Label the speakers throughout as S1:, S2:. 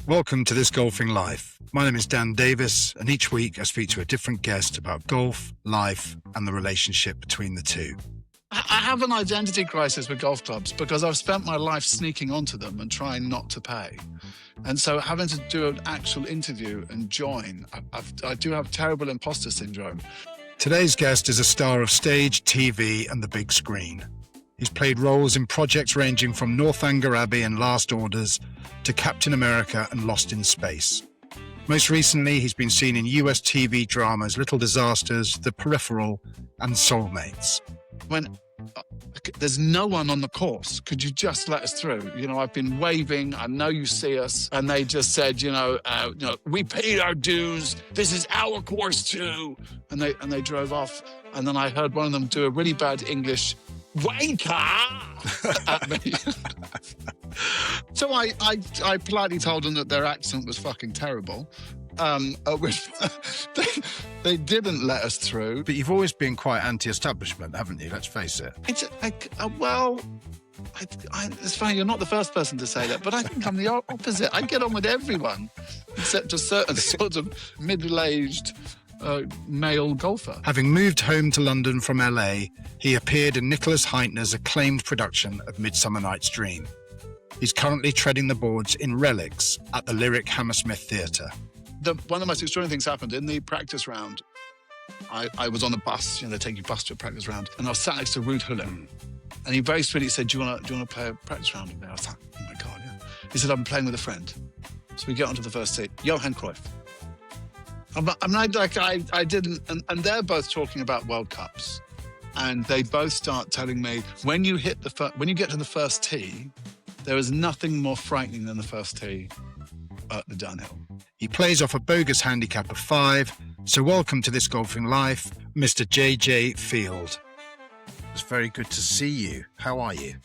S1: Welcome to This Golfing Life. My name is Dan Davis, and each week I speak to a different guest about golf, life, and the relationship between the two.
S2: I have an identity crisis with golf clubs because I've spent my life sneaking onto them and trying not to pay. And so having to do an actual interview and join, I do have terrible imposter syndrome.
S1: Today's guest is a star of stage, TV, and the big screen. He's played roles in projects ranging from Northanger Abbey and Last Orders to Captain America and Lost in Space. Most recently, he's been seen in US TV dramas Little Disasters, The Peripheral, and Soulmates.
S2: When there's no one on the course, could you just let us through? You know, I've been waving, I know you see us, and they just said, we paid our dues, this is our course too. And they drove off, and then I heard one of them do a really bad English wanker at me. So I politely told them that their accent was fucking terrible. Which they didn't let us through.
S1: But you've always been quite anti-establishment, haven't you? Let's face it.
S2: It's funny, you're not the first person to say that, but I think I'm the opposite. I get on with everyone, except a certain sort of middle-aged male golfer.
S1: Having moved home to London from LA, he appeared in Nicholas Hytner's acclaimed production of Midsummer Night's Dream. He's currently treading the boards in Relics at the Lyric Hammersmith Theatre.
S2: One of the most extraordinary things happened in the practice round. I was on a bus, they take you bus to a practice round, and I was sat next to Ruud Gullit. And he very sweetly said, do you want to play a practice round with me? I was like, oh my God, yeah. He said, I'm playing with a friend. So we get onto the first tee, Johan Cruyff. I didn't, and they're both talking about World Cups. And they both start telling me, when you get to the first tee, there is nothing more frightening than the first tee at the Dunhill.
S1: He plays off a bogus handicap of 5. So welcome to This Golfing Life, Mr. JJ Feild. It's very good to see you. How are you?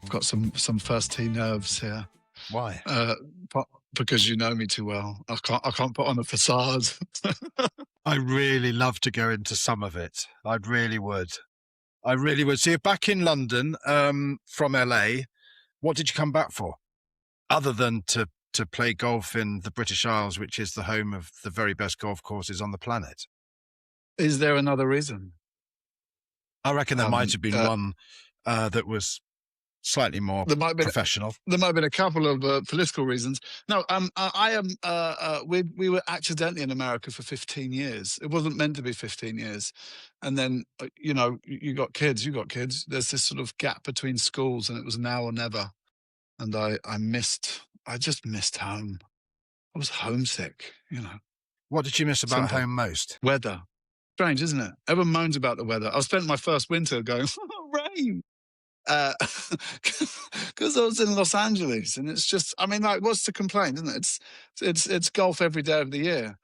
S2: I've got some first tee nerves here.
S1: Why?
S2: Because you know me too well. I can't put on a facade.
S1: I really love to go into some of it. I really would. So you're back in London from LA. What did you come back for? Other than to play golf in the British Isles, which is the home of the very best golf courses on the planet.
S2: Is there another reason?
S1: I reckon there might have been one that was slightly more professional.
S2: There might have been a couple of political reasons. No, we were accidentally in America for 15 years. It wasn't meant to be 15 years. And then, you got kids. There's this sort of gap between schools, and it was now or never. And I just missed home. I was homesick,
S1: What did you miss about home most?
S2: Weather. Strange, isn't it? Everyone moans about the weather. I spent my first winter going, rain. Because I was in Los Angeles, and it's just, what's to complain, isn't it? It's golf every day of the year,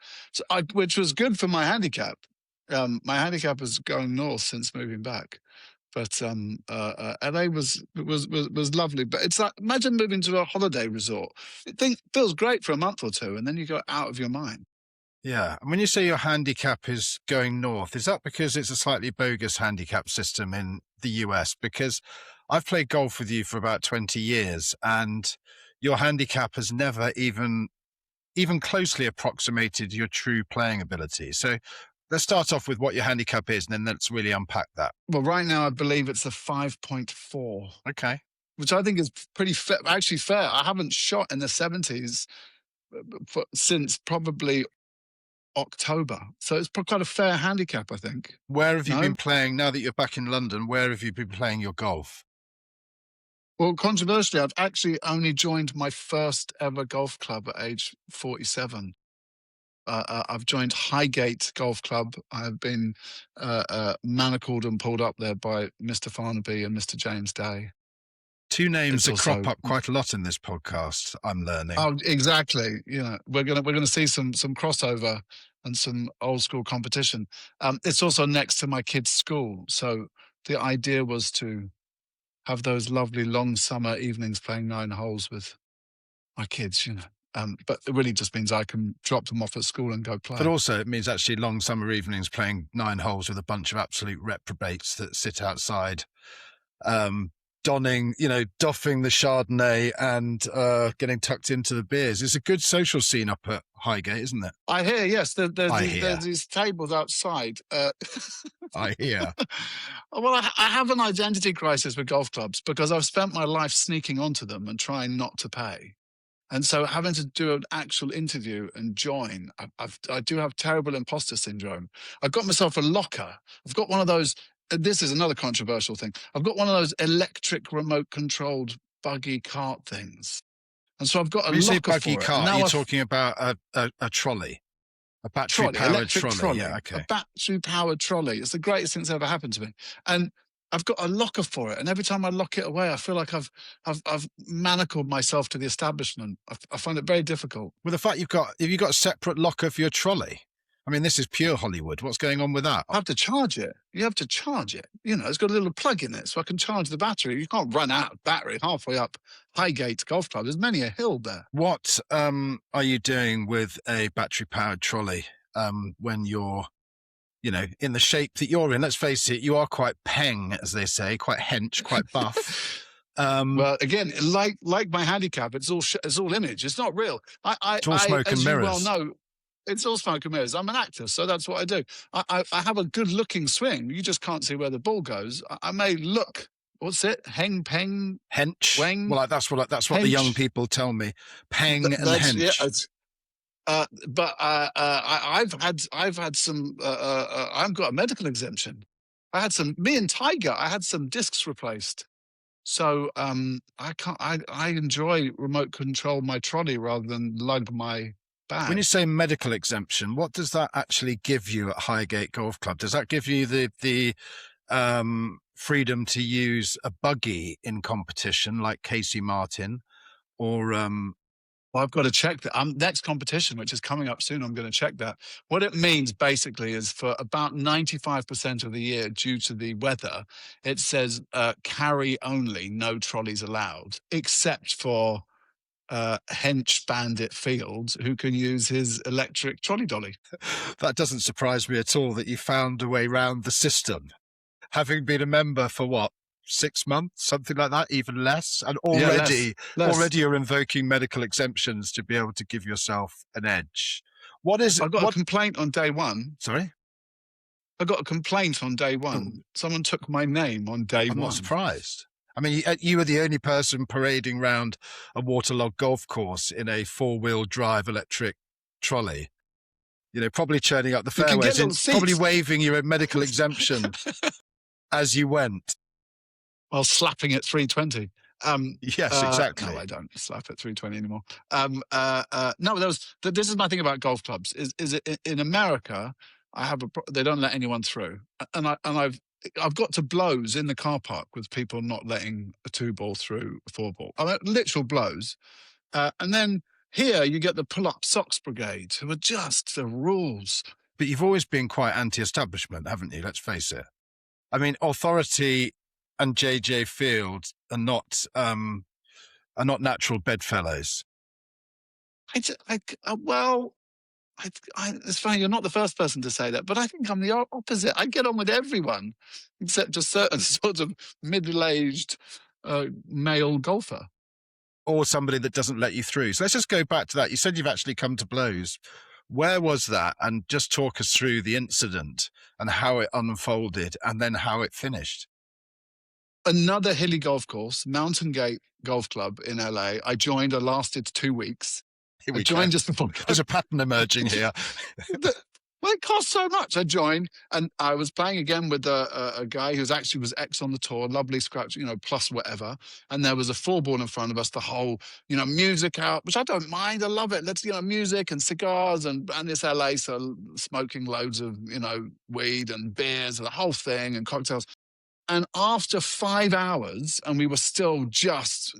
S2: which was good for my handicap. My handicap is going north since moving back, but LA was lovely. But it's like, imagine moving to a holiday resort. It feels great for a month or two, and then you go out of your mind.
S1: Yeah. And when you say your handicap is going north, is that because it's a slightly bogus handicap system in the US? Because I've played golf with you for about 20 years, and your handicap has never even closely approximated your true playing ability. So let's start off with what your handicap is, and then let's really unpack that.
S2: Well, right now, I believe it's a 5.4.
S1: Okay.
S2: Which I think is pretty fair. Actually fair. I haven't shot in the 70s since probably October. So it's quite a fair handicap, I think.
S1: Where have you been playing, now that you're back in London, where have you been playing your golf?
S2: Well, controversially, I've actually only joined my first ever golf club at age 47. I've joined Highgate Golf Club. I've been manacled and pulled up there by Mr. Farnaby and Mr. James Day.
S1: Two names that crop up quite a lot in this podcast, I'm learning.
S2: Oh, exactly. We're gonna see some crossover and some old school competition. It's also next to my kids' school, so the idea was to have those lovely long summer evenings playing 9 holes with my kids. But it really just means I can drop them off at school and go play.
S1: But also it means actually long summer evenings playing 9 holes with a bunch of absolute reprobates that sit outside donning, doffing the Chardonnay and getting tucked into the beers. It's a good social scene up at Highgate, isn't it?
S2: I hear, yes.
S1: I hear.
S2: There's these tables outside.
S1: I hear.
S2: Well, I have an identity crisis with golf clubs because I've spent my life sneaking onto them and trying not to pay. And so having to do an actual interview and join, I do have terrible imposter syndrome. I've got myself a locker. I've got one of those, this is another controversial thing. I've got one of those electric remote controlled buggy cart things. And so I've got a
S1: when you
S2: locker
S1: say buggy
S2: for
S1: cart,
S2: it. Now
S1: you're talking about a trolley, a battery-powered trolley. Yeah, okay.
S2: A battery-powered trolley. It's the greatest thing that's ever happened to me. And I've got a locker for it, and every time I lock it away, I feel like I've manacled myself to the establishment. I find it very difficult.
S1: Well, the fact have you got a separate locker for your trolley? I mean, this is pure Hollywood. What's going on with that?
S2: I have to charge it. You have to charge it. It's got a little plug in it, so I can charge the battery. You can't run out of battery halfway up Highgate Golf Club. There's many a hill there.
S1: What are you doing with a battery-powered trolley when you're in the shape that you're in? Let's face it, you are quite peng, as they say, quite hench, quite buff.
S2: Well, again, like my handicap, it's all image. It's not real.
S1: It's all smoke and mirrors.
S2: As you well know, it's all smoke and mirrors. I'm an actor, so that's what I do. I have a good-looking swing. You just can't see where the ball goes. I may look. What's it? Heng, peng,
S1: hench.
S2: Weng.
S1: Well, that's what the young people tell me. Peng and hench.
S2: Yeah, but I've had some. I've got a medical exemption. Me and Tiger. I had some discs replaced, so I enjoy remote control my trolley rather than lug my bag.
S1: When you say medical exemption, what does that actually give you at Highgate Golf Club? Does that give you the freedom to use a buggy in competition like Casey Martin, or
S2: Well, I've got to check that. Next competition, which is coming up soon, I'm going to check that. What it means basically is for about 95% of the year, due to the weather, it says carry only, no trolleys allowed, except for hench bandit Feild, who can use his electric trolley dolly.
S1: That doesn't surprise me at all that you found a way round the system, having been a member for what? 6 months, something like that, even less, and already you're invoking medical exemptions to be able to give yourself an edge.
S2: I got a complaint on day one.
S1: Sorry?
S2: I got a complaint on day one. Someone took my name on day one.
S1: I'm not surprised. I mean, you were the only person parading round a waterlogged golf course in a 4-wheel drive electric trolley. Probably churning up the fairways and probably waving your medical exemption as you went.
S2: While slapping at 320.
S1: Yes, exactly.
S2: No, I don't slap at 320 anymore. No, this is my thing about golf clubs. Is it in America? They don't let anyone through, and I've got to blows in the car park with people not letting a 2-ball through a 4-ball. I mean, literal blows, and then here you get the pull-up socks brigade, who are just the rules.
S1: But you've always been quite anti-establishment, haven't you? Let's face it. I mean, authority and JJ Feild are not natural bedfellows.
S2: It's funny, you're not the first person to say that, but I think I'm the opposite. I get on with everyone except a certain sort of middle-aged male golfer.
S1: Or somebody that doesn't let you through. So let's just go back to that. You said you've actually come to blows. Where was that? And just talk us through the incident and how it unfolded and then how it finished.
S2: Another hilly golf course, Mountain Gate Golf Club in LA. I joined. I lasted 2 weeks.
S1: I joined just before. There's a pattern emerging here.
S2: Well, it cost so much. I joined, and I was playing again with a guy who was ex on the tour, lovely scratch, plus whatever. And there was a 4-ball in front of us. The whole, music out, which I don't mind. I love it. Let's, music and cigars and it's LA, so smoking loads of, weed and beers and the whole thing and cocktails. And after 5 hours, and we were still just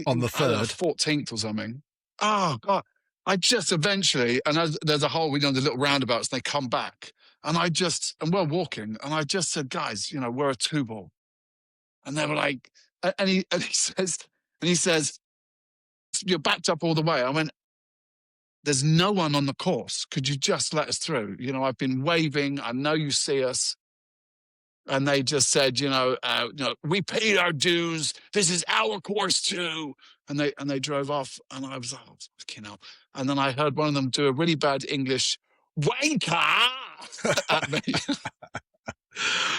S1: on the 3rd,
S2: 14th or something. Oh God! I just eventually, and there's a whole, the little roundabouts. They come back, and we're walking, and I just said, guys, we're a 2-ball, and they were like, and he says, you're backed up all the way. I went, there's no one on the course. Could you just let us through? I've been waving. I know you see us. And they just said, we paid our dues. This is our course too. And they drove off, and I was like, oh, fucking hell. And then I heard one of them do a really bad English wanker at me.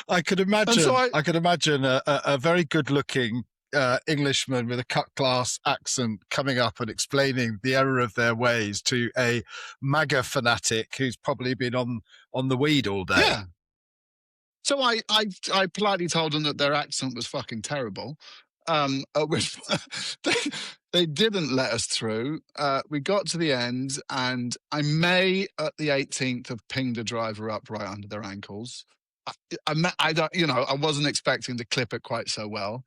S1: I could imagine.
S2: So
S1: I could imagine a very good-looking Englishman with a cut-glass accent coming up and explaining the error of their ways to a MAGA fanatic who's probably been on the weed all day.
S2: Yeah. So I politely told them that their accent was fucking terrible. Which they didn't let us through. We got to the end, and I may at the 18th have pinged a driver up right under their ankles. I wasn't expecting to clip it quite so well.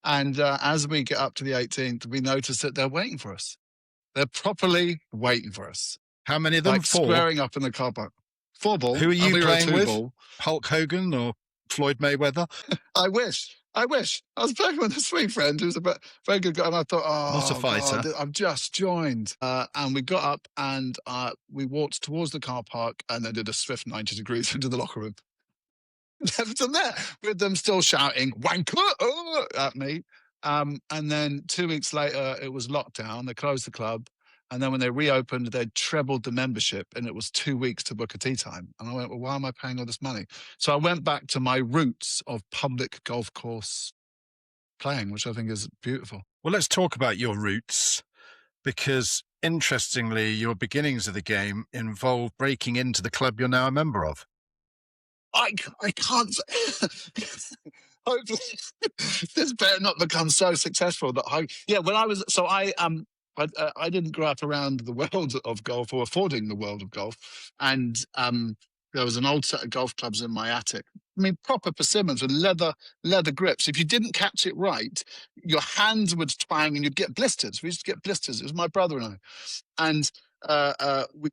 S2: And as we get up to the 18th, we notice that they're waiting for us. They're properly waiting for us.
S1: How many of them?
S2: Like
S1: 4?
S2: Squaring up in the car park. 4 ball.
S1: Who are you playing with?
S2: Ball.
S1: Hulk Hogan or Floyd Mayweather?
S2: I wish. I was playing with a sweet friend who's a very good guy, and I thought,
S1: Not a fighter.
S2: God, I've just joined. And we got up and we walked towards the car park and then did a swift 90 degrees into the locker room. Left them there with them still shouting wanker at me. And then 2 weeks later, it was lockdown. They closed the club. And then when they reopened, they'd trebled the membership, and it was 2 weeks to book a tea time. And I went, well, why am I paying all this money? So I went back to my roots of public golf course playing, which I think is beautiful.
S1: Well, let's talk about your roots, because interestingly, your beginnings of the game involve breaking into the club you're now a member of.
S2: I can't. Hopefully, this better not become so successful that I didn't grow up around the world of golf or affording the world of golf, and there was an old set of golf clubs in my attic. I mean, proper persimmons with leather grips. If you didn't catch it right, your hands would twang and you'd get blisters. We used to get blisters. It was my brother and I, and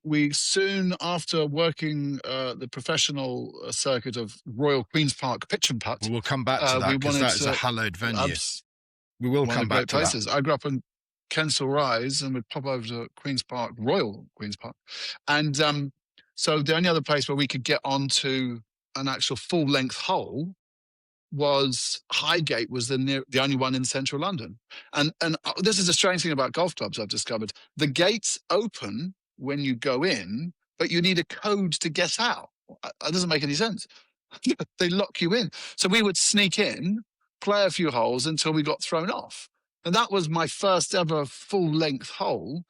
S2: we soon after working the professional circuit of Royal Queen's Park pitch and putt.
S1: We'll come back to that because that is a hallowed venue. We will come back to
S2: places.
S1: that.
S2: I grew up in Kensal Rise and we'd pop over to Queen's Park, Royal Queen's Park. And so the only other place where we could get onto an actual full-length hole was Highgate, was the only one in central London. And this is a strange thing about golf clubs I've discovered. The gates open when you go in, but you need a code to get out. That doesn't make any sense. They lock you in. So we would sneak in, play a few holes until we got thrown off. And that was my first ever full-length hole.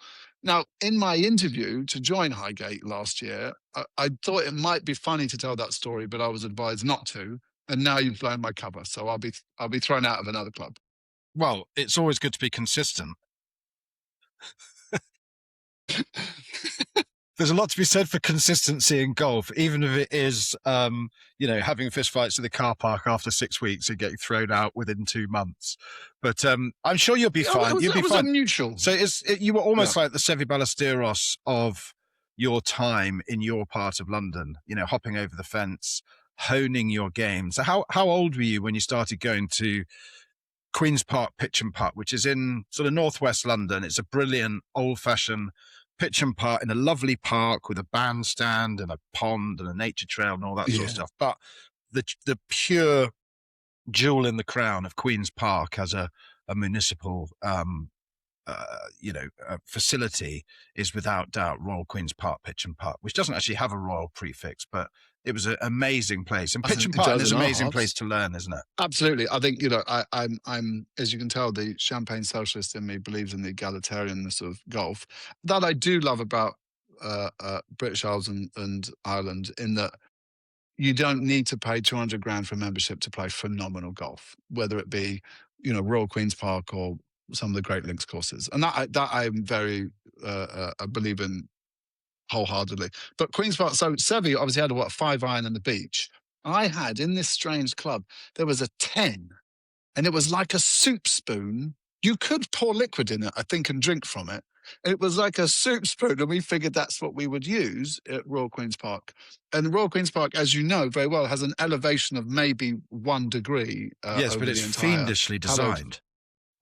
S2: Now, in my interview to join Highgate last year, I thought it might be funny to tell that story, but I was advised not to. And now you've blown my cover, so I'll be thrown out of another club.
S1: Well, it's always good to be consistent. There's a lot to be said for consistency in golf, even if it is, having fistfights in the car park after 6 weeks and getting thrown out within 2 months. But I'm sure you'll be fine. You'll be fine.
S2: Mutual.
S1: So you were almost like the Sevi Ballesteros of your time in your part of London. Hopping over the fence, honing your game. So how old were you when you started going to Queen's Park pitch and putt, which is in sort of northwest London? It's a brilliant old-fashioned pitch and putt in a lovely park with a bandstand and a pond and a nature trail and all that sort of stuff. But the pure jewel in the crown of Queen's Park as a municipal facility is without doubt Royal Queen's Park pitch and putt, which doesn't actually have a royal prefix, but it was an amazing place. And pitch and putt is an amazing place to learn, isn't it?
S2: Absolutely. I think, I'm, as you can tell, the champagne socialist in me believes in the egalitarianness of golf. That I do love about British Isles and Ireland, in that you don't need to pay 200 grand for a membership to play phenomenal golf, whether it be, Royal Queen's Park or some of the Great Links courses. And that I'm very, I believe in wholeheartedly. But Queen's Park, so Sevi obviously had a 5-iron on the beach. I had, in this strange club, there was a 10, and it was like a soup spoon. You could pour liquid in it, I think, and drink from it. It was like a soup spoon, and we figured that's what we would use at Royal Queen's Park. And Royal Queen's Park, as you know very well, has an elevation of maybe 1 degree.
S1: Yes, but it's fiendishly designed.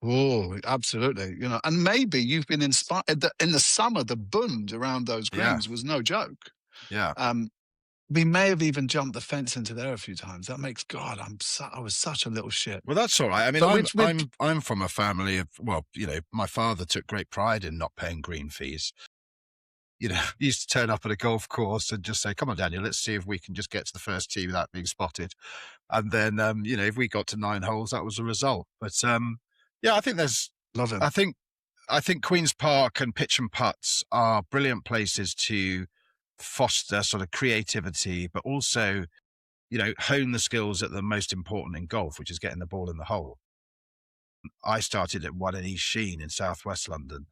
S2: Oh, absolutely. And maybe you've been inspired. In the summer, the bund around those greens was no joke.
S1: Yeah.
S2: We may have even jumped the fence into there a few times. That makes God. I was such a little shit.
S1: Well, that's all right. I mean,
S2: But
S1: I'm from a family of, well, you know, my father took great pride in not paying green fees. You know, he used to turn up at a golf course and just say, "Come on, Daniel, let's see if we can just get to the first tee without being spotted." And then, you know, if we got to 9 holes, that was the result. But yeah, I think
S2: love him.
S1: I think Queen's Park and pitch and putts are brilliant places to foster sort of creativity, but also, you know, hone the skills that are most important in golf, which is getting the ball in the hole. I started at one in East Sheen in southwest London.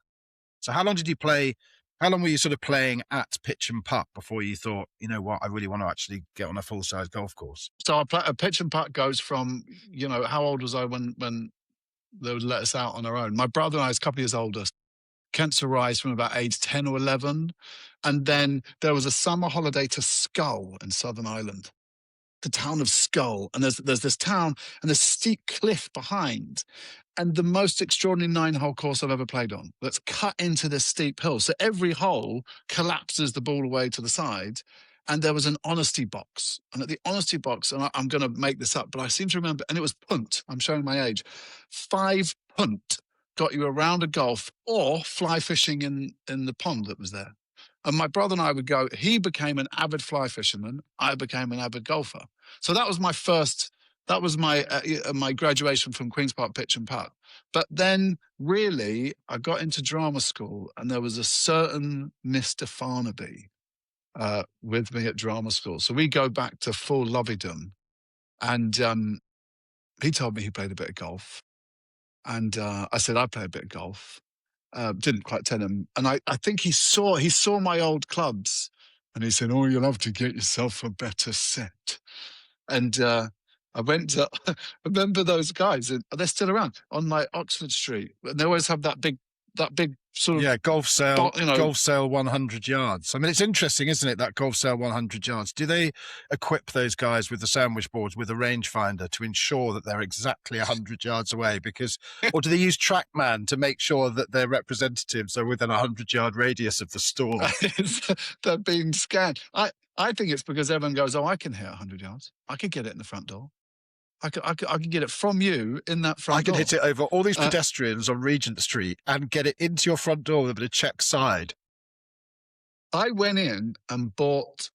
S1: So how long did you play? How long were you sort of playing at pitch and putt before you thought, you know what, I really want to actually get on a full-size golf course?
S2: So a pitch and putt goes from, you know, how old was I when they would let us out on our own? My brother and I was a couple of years older. Kent's Arise from about age 10 or 11. And then there was a summer holiday to Skull in Southern Ireland, the town of Skull. And there's this town and there's steep cliff behind. And the most extraordinary 9-hole course I've ever played on. That's cut into this steep hill. So every hole collapses the ball away to the side. And there was an honesty box. And at the honesty box, and I'm going to make this up, but I seem to remember, and it was punt. I'm showing my age. 5 punt got you a round of golf or fly fishing in the pond that was there. And my brother and I would go, he became an avid fly fisherman. I became an avid golfer. So that was my first, that was my my graduation from Queen's Park pitch and putt. But then really I got into drama school and there was a certain Mr. Farnaby with me at drama school. So we go back to full lovey-dom. And he told me he played a bit of golf. And I said, I play a bit of golf. Didn't quite tell him. And I think he saw my old clubs and he said, oh, you'll have to get yourself a better set. And I went to, I remember those guys, and they're still around on like Oxford Street. And they always have that big sort of
S1: golf sale,
S2: you know,
S1: golf sale 100 yards. I mean, it's interesting, isn't it, that golf sale 100 yards? Do they equip those guys with the sandwich boards with a rangefinder to ensure that they're exactly 100 yards away? Because, or do they use TrackMan to make sure that their representatives are within a 100-yard radius of the store?
S2: They're being scanned. I think it's because everyone goes, oh, I can hit 100 yards. I could get it in the front door. I could get it from you in that front door.
S1: I can hit it over all these pedestrians on Regent Street and get it into your front door with a bit of check side.
S2: I went in and bought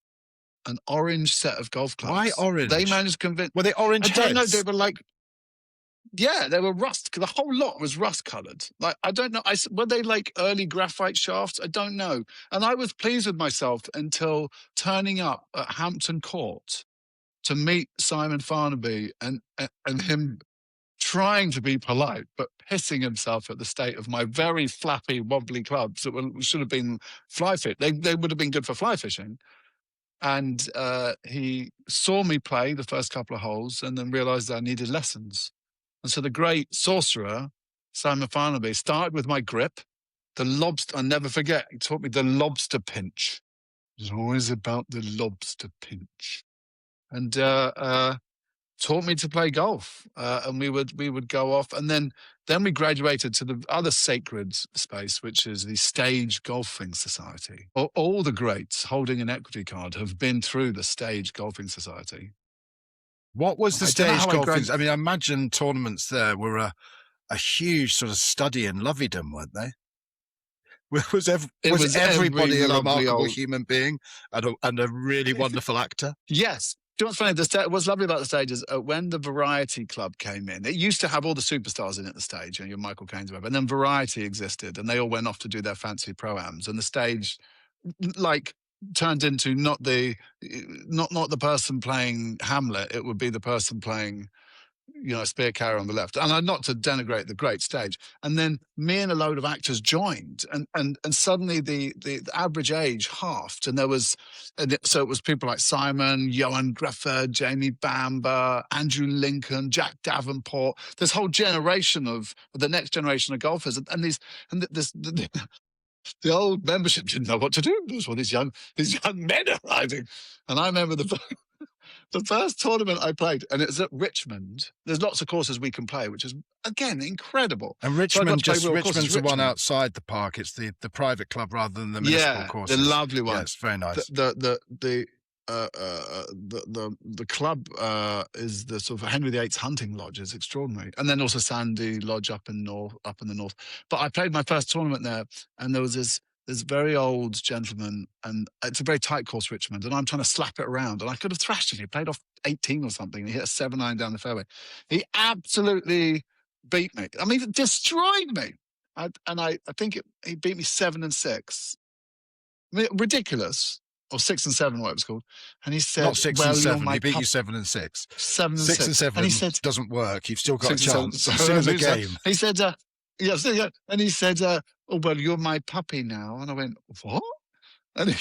S2: an orange set of golf clubs.
S1: Why orange?
S2: They managed to convince.
S1: Were they orange heads?
S2: I don't know. They were like, yeah, they were rust. The whole lot was rust colored. Like, I don't know. Were they like early graphite shafts? I don't know. And I was pleased with myself until turning up at Hampton Court to meet Simon Farnaby and him trying to be polite, but pissing himself at the state of my very flappy, wobbly clubs that should have been fly fit. They would have been good for fly fishing. And he saw me play the first couple of holes and then realized I needed lessons. And so the great sorcerer, Simon Farnaby, started with my grip, the lobster, I'll never forget, he taught me the lobster pinch. It was always about the lobster pinch. And taught me to play golf, and we would go off, and then we graduated to the other sacred space, which is the Stage Golfing Society. All the greats holding an equity card have been through the Stage Golfing Society.
S1: What was the Stage Golfing? I mean, I imagine tournaments there were a huge sort of study in lovey-dom, weren't they? Was everybody a remarkable human being and a really wonderful actor?
S2: Yes. Do you know what's funny? What's lovely about the stage is when the Variety Club came in, it used to have all the superstars in at the stage, and your Michael Caine's, and then Variety existed, and they all went off to do their fancy pro-ams, and the stage, like, turned into not the person playing Hamlet, it would be the person playing, you know, a spear carrier on the left. And not to denigrate the great stage. And then me and a load of actors joined, and suddenly the average age halved. And there was, so it was people like Simon, Johan Greffer, Jamie Bamber, Andrew Lincoln, Jack Davenport, this whole generation of the next generation of golfers. The old membership didn't know what to do. There was all these young men arriving. And I remember the first tournament I played, and it was at Richmond. There's lots of courses we can play, which is, again, incredible.
S1: And Richmond's the one outside the park. It's the private club rather than the municipal courses.
S2: The lovely one.
S1: Yeah, it's very nice.
S2: the club is the sort of Henry VIII's hunting lodge. Is extraordinary, and then also Sandy Lodge up in the north. But I played my first tournament there, and there was this very old gentleman, and it's a very tight course, Richmond, and I'm trying to slap it around, and I could have thrashed him. He played off 18 or something, and he hit a 7-9 down the fairway. He absolutely beat me. I mean, destroyed me. I think he beat me 7-6. I mean, ridiculous. Or 6 and 7, what it was called. And he said,
S1: Not 6
S2: well,
S1: and 7.
S2: you're
S1: He beat
S2: my
S1: you 7 and 6.
S2: 7 and
S1: 6
S2: 6.
S1: and 7
S2: And he said,
S1: doesn't work. You've still got a
S2: 6 and
S1: chance.
S2: 7.
S1: You're still in the game.
S2: He said, yeah. And he said, oh, well, you're my puppy now. And I went, what? And he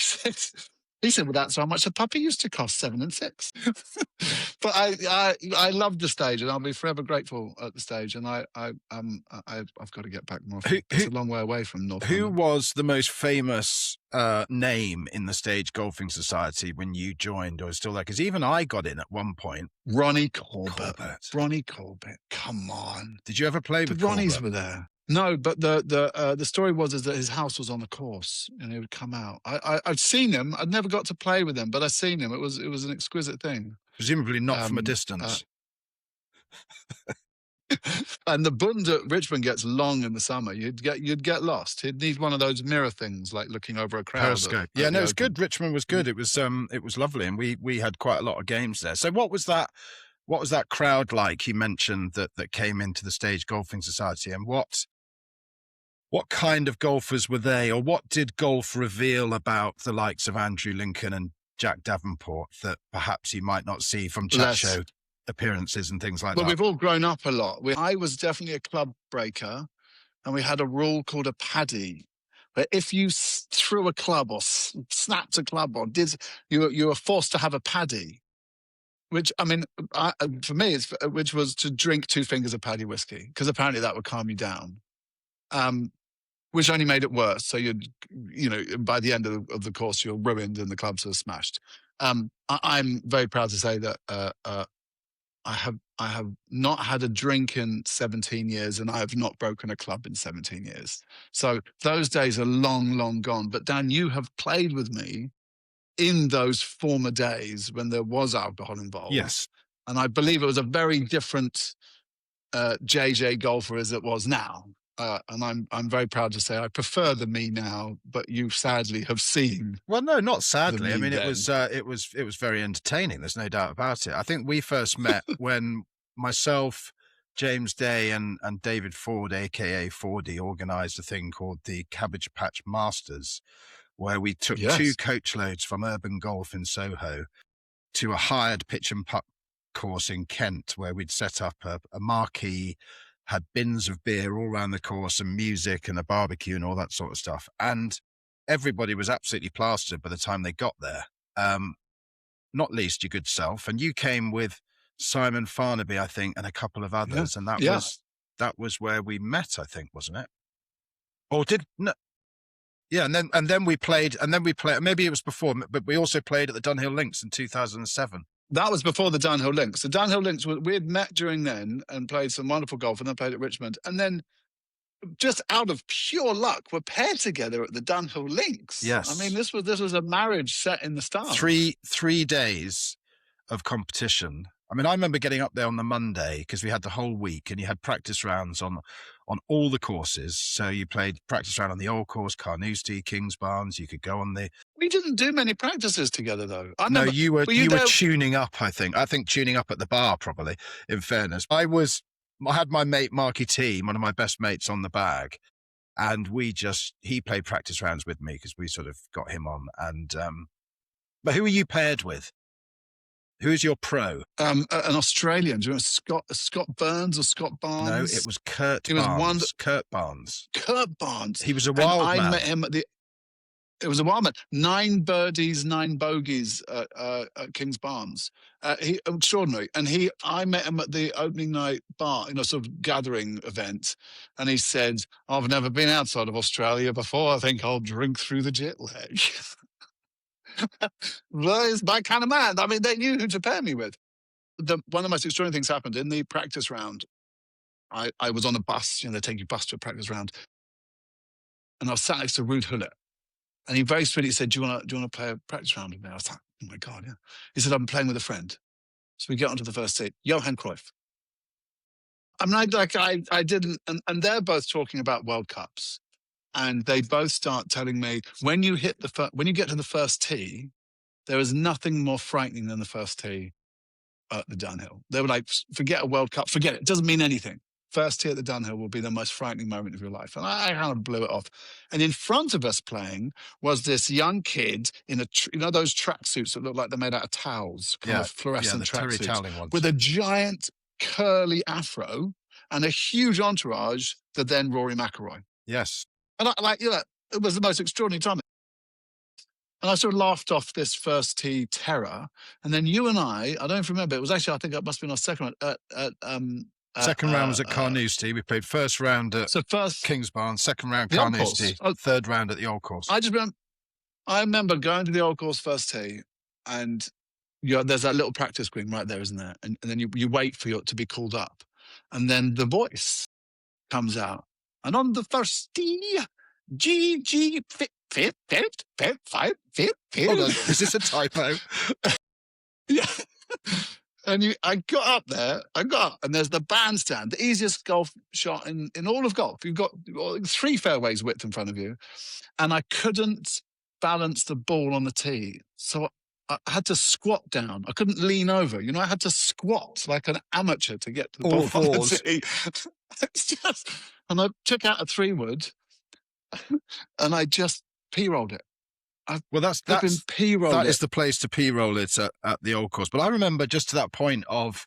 S2: said, well, that's how much a puppy used to cost, 7 and 6. But I love the stage, and I'll be forever grateful at the stage. And I've got to get back more. It's a long way away from North
S1: Who
S2: London.
S1: was the most famous name in the Stage Golfing Society when you joined, or still there? Because even I got in at one point.
S2: Ronnie Corbett. Ronnie Corbett. Come on.
S1: Did you ever play with
S2: Ronnies
S1: Corbett?
S2: were there. No, but the story was that his house was on the course, and he would come out. I'd seen him. I'd never got to play with him, but I'd seen him. It was an exquisite thing.
S1: Presumably not from a distance.
S2: And the Bund at Richmond gets long in the summer. You'd get lost. You'd need one of those mirror things, like looking over a crowd.
S1: Periscope. Yeah, no, it was good. Richmond was good. It was lovely, and we had quite a lot of games there. So what was that crowd like you mentioned that came into the Stage Golfing Society, and what kind of golfers were they, or what did golf reveal about the likes of Andrew Lincoln and Jack Davenport that perhaps you might not see from chat show appearances and things like that?
S2: Well, we've all grown up a lot. I was definitely a club breaker, and we had a rule called a paddy, where if you threw a club or snapped a club or you were forced to have a paddy. Which, I mean, for me, which was to drink 2 fingers of paddy whiskey, because apparently that would calm you down. Which only made it worse. So by the end of the course, you're ruined and the clubs are smashed. I'm very proud to say that I have not had a drink in 17 years, and I have not broken a club in 17 years. So those days are long, long gone. But Dan, you have played with me in those former days when there was alcohol involved.
S1: Yes.
S2: And I believe it was a very different JJ golfer as it was now. And I'm very proud to say I prefer the me now, but you sadly have seen.
S1: Well, no, not sadly. I mean,
S2: then.
S1: it was very entertaining. There's no doubt about it. I think we first met when myself, James Day, and David Ford, aka Fordy, organised a thing called the Cabbage Patch Masters, where we took 2 coach loads from Urban Golf in Soho to a hired pitch and putt course in Kent, where we'd set up a marquee, had bins of beer all around the course and music and a barbecue and all that sort of stuff. And everybody was absolutely plastered by the time they got there. Not least your good self. And you came with Simon Farnaby, I think, and a couple of others.
S2: Yeah.
S1: And that was where we met, I think, wasn't it? Or no. Yeah, and then we played, maybe it was before, but we also played at the Dunhill Links in 2007.
S2: That was before the Dunhill Links. The Dunhill Links, we had met during then and played some wonderful golf, and then played at Richmond. And then, just out of pure luck, were paired together at the Dunhill Links.
S1: Yes.
S2: I mean, this was a marriage set in the stars.
S1: 3 days of competition. I mean, I remember getting up there on the Monday because we had the whole week, and you had practice rounds on all the courses. So you played practice round on the old course, Carnoustie, Kingsbarns. You could go on the.
S2: We didn't do many practices together, though.
S1: No, you were tuning up. I think tuning up at the bar, probably. In fairness, I had my mate Marky T, one of my best mates, on the bag, and he played practice rounds with me because we sort of got him on. And but who are you paired with? Who is your pro?
S2: An Australian. Do you know Scott Burns or Scott Barnes?
S1: No, it was Kurt Barnes. Kurt Barnes.
S2: Kurt Barnes.
S1: He was a wild man.
S2: I met him it was a wild man. 9 birdies, 9 bogeys at Kingsbarns. He extraordinary. And I met him at the opening night bar, sort of gathering event. And he said, "I've never been outside of Australia before. I think I'll drink through the jet lag." Well, it's my kind of man. I mean, they knew who to pair me with. One of the most extraordinary things happened in the practice round. I was on a bus, they take your bus to a practice round. And I was sat next to Ruud Gullit. And he very sweetly said, do you want to play a practice round with me? I was like, Oh my God, yeah. He said, I'm playing with a friend. So we get onto the first tee, Johan Cruyff. I'm like I didn't, and they're both talking about World Cups. And they both start telling me, when you get to the first tee, there is nothing more frightening than the first tee at the Dunhill. They were like, forget a World Cup, forget it. It doesn't mean anything. First tee at the Dunhill will be the most frightening moment of your life. And I kind of blew it off. And in front of us playing was this young kid in those tracksuits that look like they're made out of towels, kind of fluorescent tracksuits, with a giant curly afro and a huge entourage, the then Rory McIlroy.
S1: Yes.
S2: And it was the most extraordinary time. And I sort of laughed off this first tee terror. And then you and I don't remember, it was actually, I think it must have been our second round.
S1: Second round was at Carnoustie. We played first round at Kingsbarn, second round Carnoustie, third round at the Old Course.
S2: I remember going to the Old Course first tee, and there's that little practice green right there, isn't there? And then you wait for it to be called up. And then the voice comes out. And on the first tee, JJ Feild.
S1: Hold on, is this a typo?
S2: Yeah. And I got up there, and there's the bandstand, the easiest golf shot in all of golf. You've got 3 fairways width in front of you. And I couldn't balance the ball on the tee. So I had to squat down. I couldn't lean over. I had to squat like an amateur to get to the ball on the tee. It's just, and I took out a 3-wood and I just p-rolled it. That
S1: is the place to p-roll it at the Old Course. But I remember just to that point of,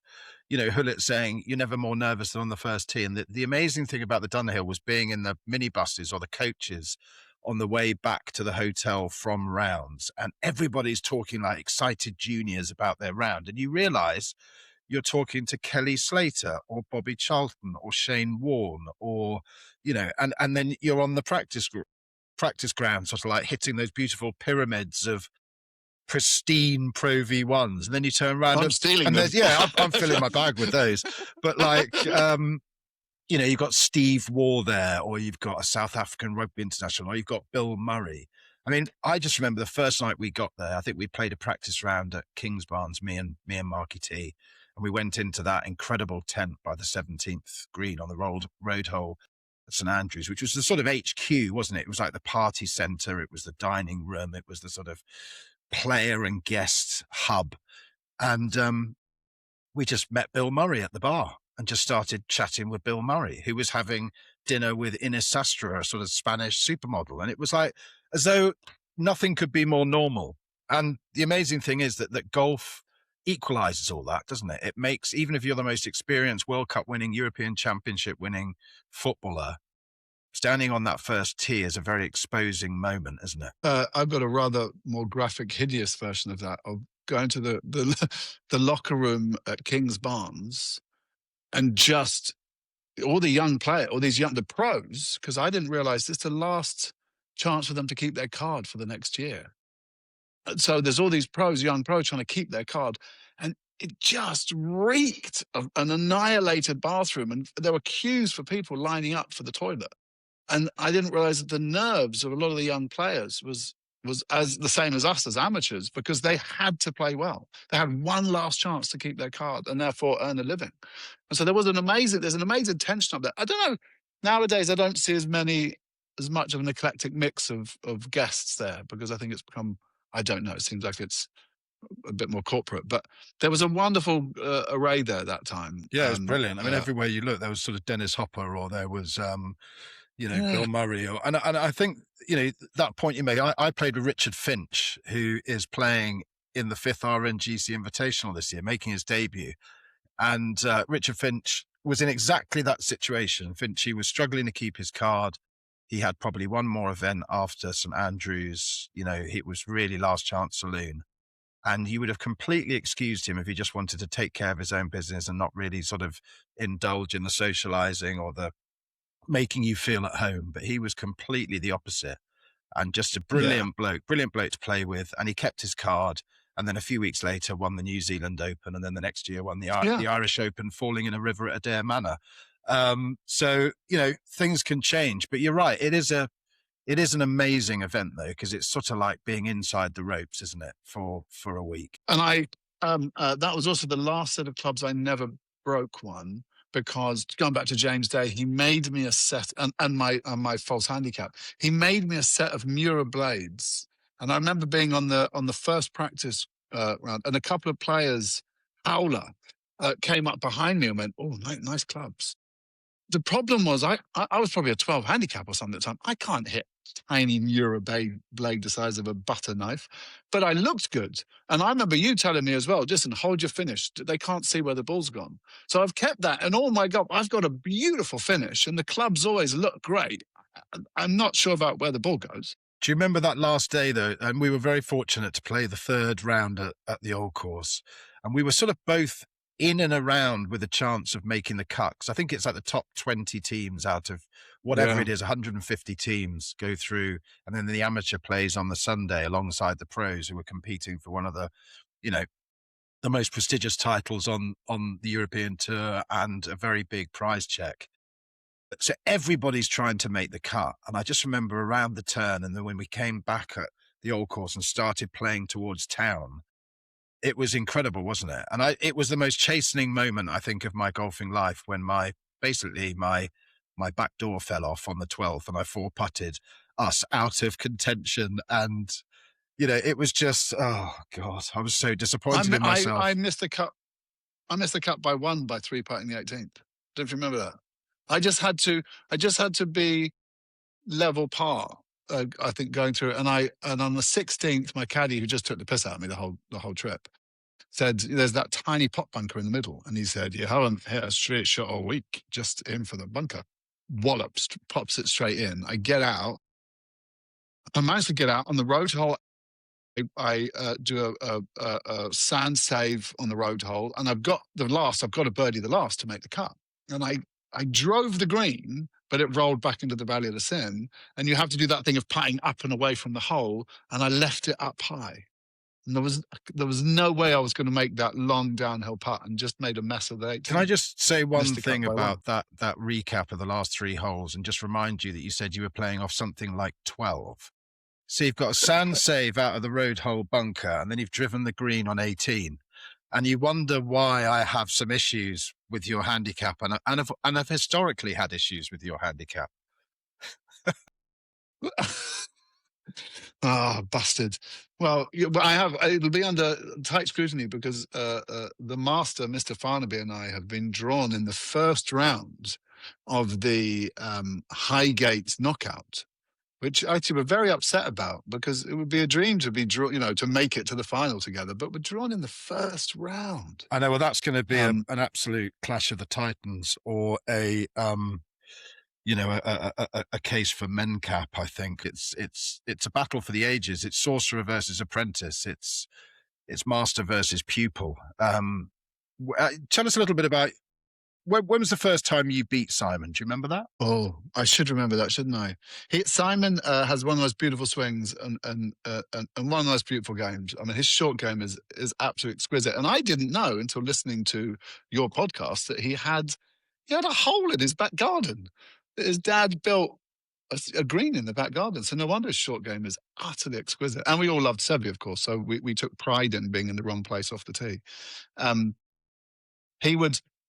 S1: Hullett saying you're never more nervous than on the first tee. And the amazing thing about the Dunhill was being in the minibuses or the coaches on the way back to the hotel from rounds, and everybody's talking like excited juniors about their round. And you realise you're talking to Kelly Slater or Bobby Charlton or Shane Warne or, and then you're on the practice ground, sort of like hitting those beautiful pyramids of pristine Pro V1s, and then you turn around
S2: I'm stealing them.
S1: I'm filling my bag with those. But like, you've got Steve Waugh there, or you've got a South African rugby international, or you've got Bill Murray. I mean, I just remember the first night we got there, I think we played a practice round at Kingsbarns, me and Marky T, and we went into that incredible tent by the 17th green on the road hole at St Andrews, which was the sort of HQ, wasn't it? It was like the party centre, it was the dining room, it was the sort of player and guest hub. And we just met Bill Murray at the bar and just started chatting with Bill Murray, who was having dinner with Ines Sastre, a sort of Spanish supermodel. And it was like as though nothing could be more normal. And the amazing thing is that golf equalizes all that, doesn't it? It makes, even if you're the most experienced World Cup winning, European Championship winning footballer, standing on that first tee is a very exposing moment, isn't it?
S2: I've got a rather more graphic, hideous version of that, of going to the locker room at Kingsbarns and just all the young players, the pros, because I didn't realize it's the last chance for them to keep their card for the next year. So there's all these young pros trying to keep their card. And it just reeked of an annihilated bathroom. And there were queues for people lining up for the toilet. And I didn't realize that the nerves of a lot of the young players was as the same as us as amateurs, because they had to play well. They had one last chance to keep their card and therefore earn a living. And so there's an amazing tension up there. I don't know, nowadays I don't see as much of an eclectic mix of guests there, because I think it's become, I don't know, it seems like it's a bit more corporate, but there was a wonderful array there that time.
S1: Yeah, it was brilliant. I mean, everywhere you look, there was sort of Dennis Hopper, or there was, Bill Murray. And I think, that point you made, I played with Richard Finch, who is playing in the 5th RNGC Invitational this year, making his debut. And Richard Finch was in exactly that situation. He was struggling to keep his card. He had probably one more event after St Andrews. It was really last chance saloon. And you would have completely excused him if he just wanted to take care of his own business and not really sort of indulge in the socializing or the making you feel at home. But he was completely the opposite, and just a brilliant bloke to play with. And he kept his card. And then a few weeks later won the New Zealand Open. And then the next year won the Irish Open, falling in a river at Adair Manor. So, things can change, but you're right. It is It is an amazing event though, because it's sort of like being inside the ropes, isn't it, for a week?
S2: And that was also the last set of clubs I never broke one, because going back to James Day, he made me a set, and my false handicap. He made me a set of Mura blades, and I remember being on the first practice round, and a couple of players, howler, came up behind me and went, "Oh, nice clubs." The problem was I was probably a 12 handicap or something at the time. I can't hit tiny Mura blade the size of a butter knife, but I looked good. And I remember you telling me as well, listen, hold your finish. They can't see where the ball's gone. So I've kept that. And oh my God, I've got a beautiful finish and the clubs always look great. I'm not sure about where the ball goes.
S1: Do you remember that last day though? And we were very fortunate to play the third round at the old course. And we were sort of both in and around with a chance of making the cut. 'Cause I think it's like the top 20 teams out of whatever it is, 150 teams go through. And then the amateur plays on the Sunday alongside the pros who are competing for one of the, you know, the most prestigious titles on the European tour and a very big prize check. So everybody's trying to make the cut. And I just remember around the turn, and then when we came back at the old course and started playing towards town, it was incredible, wasn't it? And it was the most chastening moment, I think, of my golfing life when basically my back door fell off on the 12th and I four putted us out of contention. And, you know, it was just, oh God, I was so disappointed in myself.
S2: I missed the cut. I missed the cut by 3 putting the 18th. Don't you remember that? I just had to be level par. I think going through it, and on the 16th, my caddy, who just took the piss out of me the whole trip, said, "There's that tiny pot bunker in the middle," and he said, "You haven't hit a straight shot all week, just in for the bunker." Wallops, pops it straight in. I get out. I managed to get out on the road hole. I do a sand save on the road hole, and I've got a birdie the last to make the cut. And I drove the green, but it rolled back into the valley of the Seine. And you have to do that thing of putting up and away from the hole, and I left it up high. And there was no way I was going to make that long downhill putt, and just made a mess of the 18.
S1: Can I just say one thing about that recap of the last 3 holes and just remind you that you said you were playing off something like 12? So you've got a sand save out of the road hole bunker, and then you've driven the green on 18. And you wonder why I have some issues with your handicap, and I've historically had issues with your handicap.
S2: Ah, bastard. Well, I have. It'll be under tight scrutiny because the master, Mr. Farnaby, and I have been drawn in the first round of the Highgate knockout, which actually we're very upset about, because it would be a dream to be drawn, to make it to the final together. But we're drawn in the first round.
S1: I know. Well, that's going to be an absolute clash of the titans, or a case for men cap. I think it's a battle for the ages. It's sorcerer versus apprentice. It's master versus pupil. Tell us a little bit about when was the first time you beat Simon? Do you remember that?
S2: Oh, I should remember that, shouldn't I? Simon has one of those beautiful swings and one of those beautiful games. I mean, his short game is absolutely exquisite. And I didn't know until listening to your podcast that he had a hole in his back garden. His dad built a green in the back garden. So no wonder his short game is utterly exquisite. And we all loved Sebi, of course. So we took pride in being in the wrong place off the tee.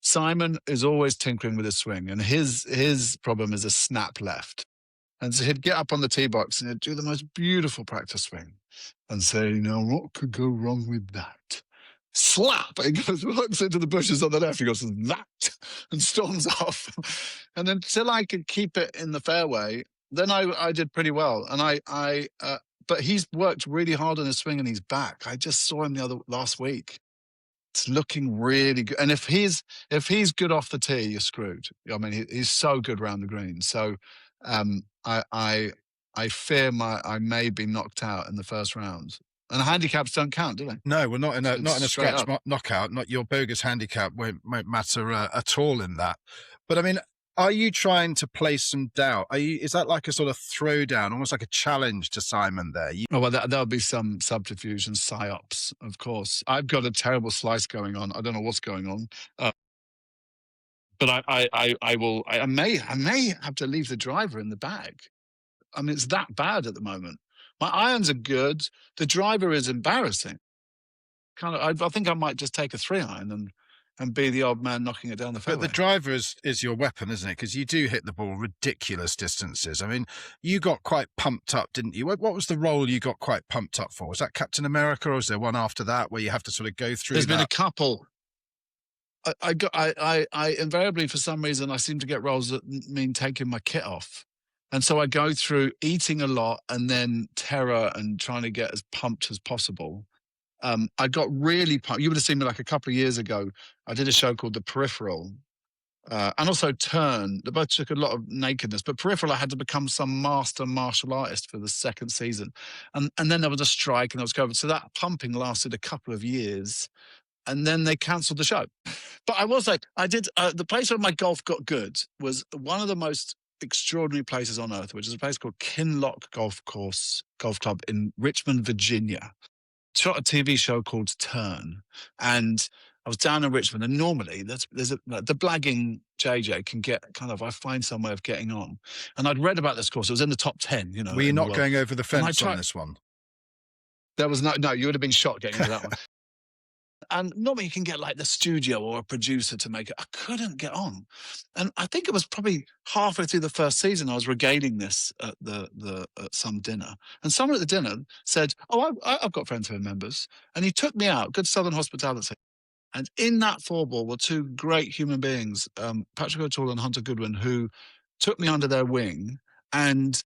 S2: Simon is always tinkering with his swing, and his problem is a snap left. And so he'd get up on the tee box and he'd do the most beautiful practice swing and say, what could go wrong with that? Slap! And he goes, looks into the bushes on the left. He goes, that, and storms off. And until I could keep it in the fairway, then I did pretty well. And but he's worked really hard on his swing, and he's back. I just saw him last week. It's looking really good. And if he's good off the tee, you're screwed. I mean, he's so good around the green. So I fear I may be knocked out in the first round. And handicaps don't count, do they?
S1: No, we're not in a scratch knockout. Not your bogus handicap won't matter at all in that. But I mean, are you trying to place some doubt? Is that like a sort of throwdown, almost like a challenge to Simon there?
S2: Well, there'll be some subterfuge and psyops, of course. I've got a terrible slice going on. I don't know what's going on. But I may have to leave the driver in the bag. I mean, it's that bad at the moment. My irons are good. The driver is embarrassing. I think I might just take a 3-iron and be the odd man knocking it down the fairway.
S1: But the driver is your weapon, isn't it? Because you do hit the ball ridiculous distances. I mean, you got quite pumped up, didn't you? What was the role you got quite pumped up for? Was that Captain America, or was there one after that where you have to sort of go through?
S2: There's been a couple. I invariably, for some reason, I seem to get roles that mean taking my kit off. And so I go through eating a lot and then terror and trying to get as pumped as possible. I got really pumped. You would have seen me like a couple of years ago. I did a show called The Peripheral, and also Turn. They both took a lot of nakedness, but Peripheral, I had to become some master martial artist for the second season. And then there was a strike and there was COVID. So that pumping lasted a couple of years. And then they cancelled the show. But I will say, I did, the place where my golf got good was one of the most extraordinary places on earth, which is a place called Kinloch Golf Club in Richmond, Virginia. Shot a TV show called Turn. And I was down in Richmond, and normally the blagging JJ can get I find some way of getting on. And I'd read about this course. It was in the top 10, you know.
S1: Were you not going over the fence on this one?
S2: There was no, you would have been shot getting into that one. And normally you can get like the studio or a producer to make it. I couldn't get on. And I think it was probably halfway through the first season, I was regaling this at at some dinner. And someone at the dinner said, "Oh, I've got friends who are members." And he took me out, good Southern hospitality. And in that four-ball were two great human beings, Patrick O'Toole and Hunter Goodwin, who took me under their wing and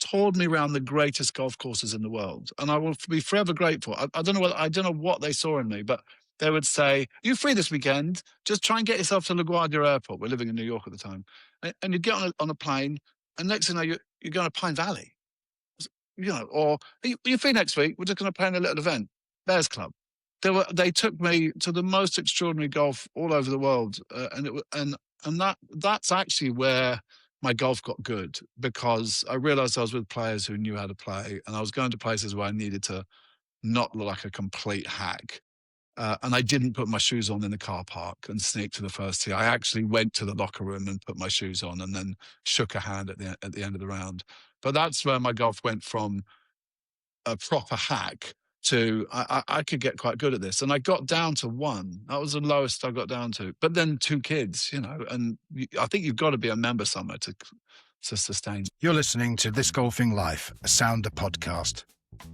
S2: toured me around the greatest golf courses in the world, and I will be forever grateful. I don't know what they saw in me, but they would say, "You free this weekend? Just try and get yourself to LaGuardia Airport." We're living in New York at the time, and you get on a plane, and next thing you know, you're going to Pine Valley, you know, or "You free next week? We're just going to play in a little event, Bears Club." They took me to the most extraordinary golf all over the world, and that's actually where my golf got good, because I realized I was with players who knew how to play, and I was going to places where I needed to not look like a complete hack. And I didn't put my shoes on in the car park and sneak to the first tee. I actually went to the locker room and put my shoes on and then shook a hand at the end of the round. But that's where my golf went from a proper hack to I could get quite good at this. And I got down to 1. That was the lowest I got down to. But then 2 kids, you know, and I think you've got to be a member somewhere to sustain.
S1: You're listening to This Golfing Life, a Sounder podcast.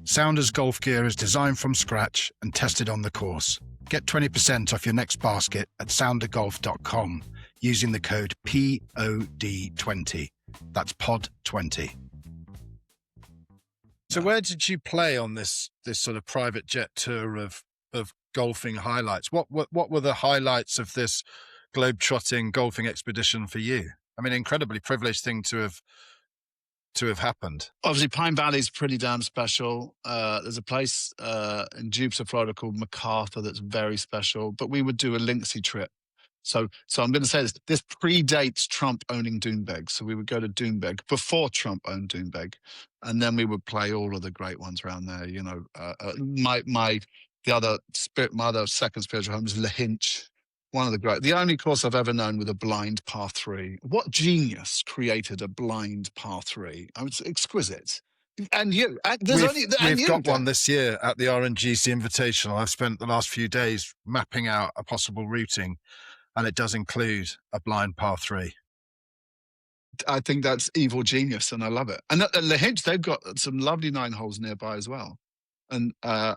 S1: Sounder's golf gear is designed from scratch and tested on the course. Get 20% off your next basket at soundergolf.com using the code POD20. That's POD20. So where did you play on this sort of private jet tour of golfing highlights? What were the highlights of this globe-trotting golfing expedition for you? I mean, incredibly privileged thing to have happened.
S2: Obviously, Pine Valley's pretty damn special. There's a place in Jupiter, Florida called MacArthur that's very special. But we would do a Linksy trip. So I'm going to say this predates Trump owning Doonbeg. So we would go to Doonbeg before Trump owned Doonbeg, and then we would play all of the great ones around there. You know, my other second spiritual home is Lahinch, one of the great. The only course I've ever known with a blind par 3. What genius created a blind par 3? I mean, it's exquisite. And we've
S1: got one this year at the RNGC Invitational. I've spent the last few days mapping out a possible routing, and it does include a blind par 3.
S2: I think that's evil genius, and I love it. And at Lahinch, they've got some lovely 9 holes nearby as well. And I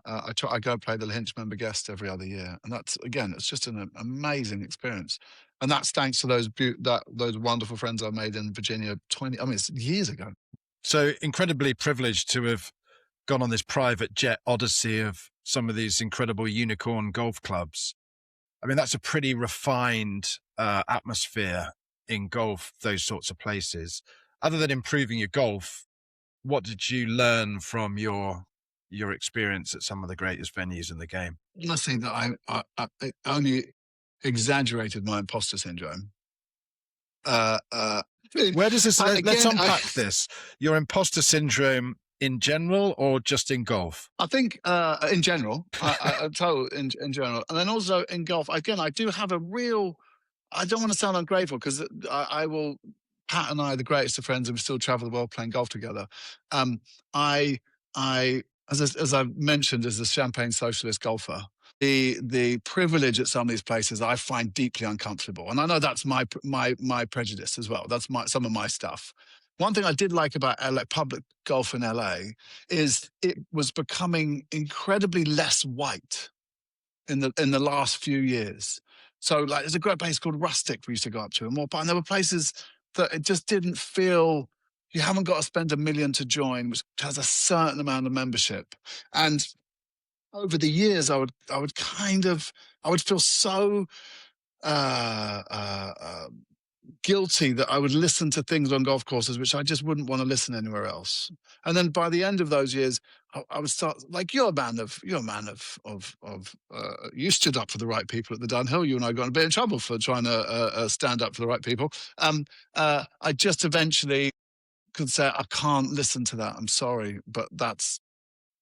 S2: go play the Lahinch member guest every other year, and that's, again, it's just an amazing experience. And that's thanks to those wonderful friends I made in Virginia. It's years ago.
S1: So incredibly privileged to have gone on this private jet odyssey of some of these incredible unicorn golf clubs. I mean, that's a pretty refined atmosphere in golf, those sorts of places. Other than improving your golf, what did you learn from your experience at some of the greatest venues in the game?
S2: Nothing that I only exaggerated my imposter syndrome.
S1: Where does this? Let's unpack this. Your imposter syndrome in general, or just in golf?
S2: I think in general. I'm told in general, and then also in golf. Again, I do have a real. I don't want to sound ungrateful, because I will Pat and I are the greatest of friends, and we still travel the world playing golf together. I, as I've mentioned, as a Champagne socialist golfer, the privilege at some of these places I find deeply uncomfortable, and I know that's my prejudice as well. That's some of my stuff. One thing I did like about LA, public golf in LA, is it was becoming incredibly less white in the last few years. So like, there's a great place called Rustic we used to go up to, and there were places that it just didn't feel. You haven't got to spend $1 million to join, which has a certain amount of membership. And over the years, I would feel so guilty that I would listen to things on golf courses which I just wouldn't want to listen anywhere else. And then by the end of those years, I would start, like, you're a man of you stood up for the right people at the Dunhill. You and I got in a bit of trouble for trying to stand up for the right people. I just eventually could say, I can't listen to that. I'm sorry, but that's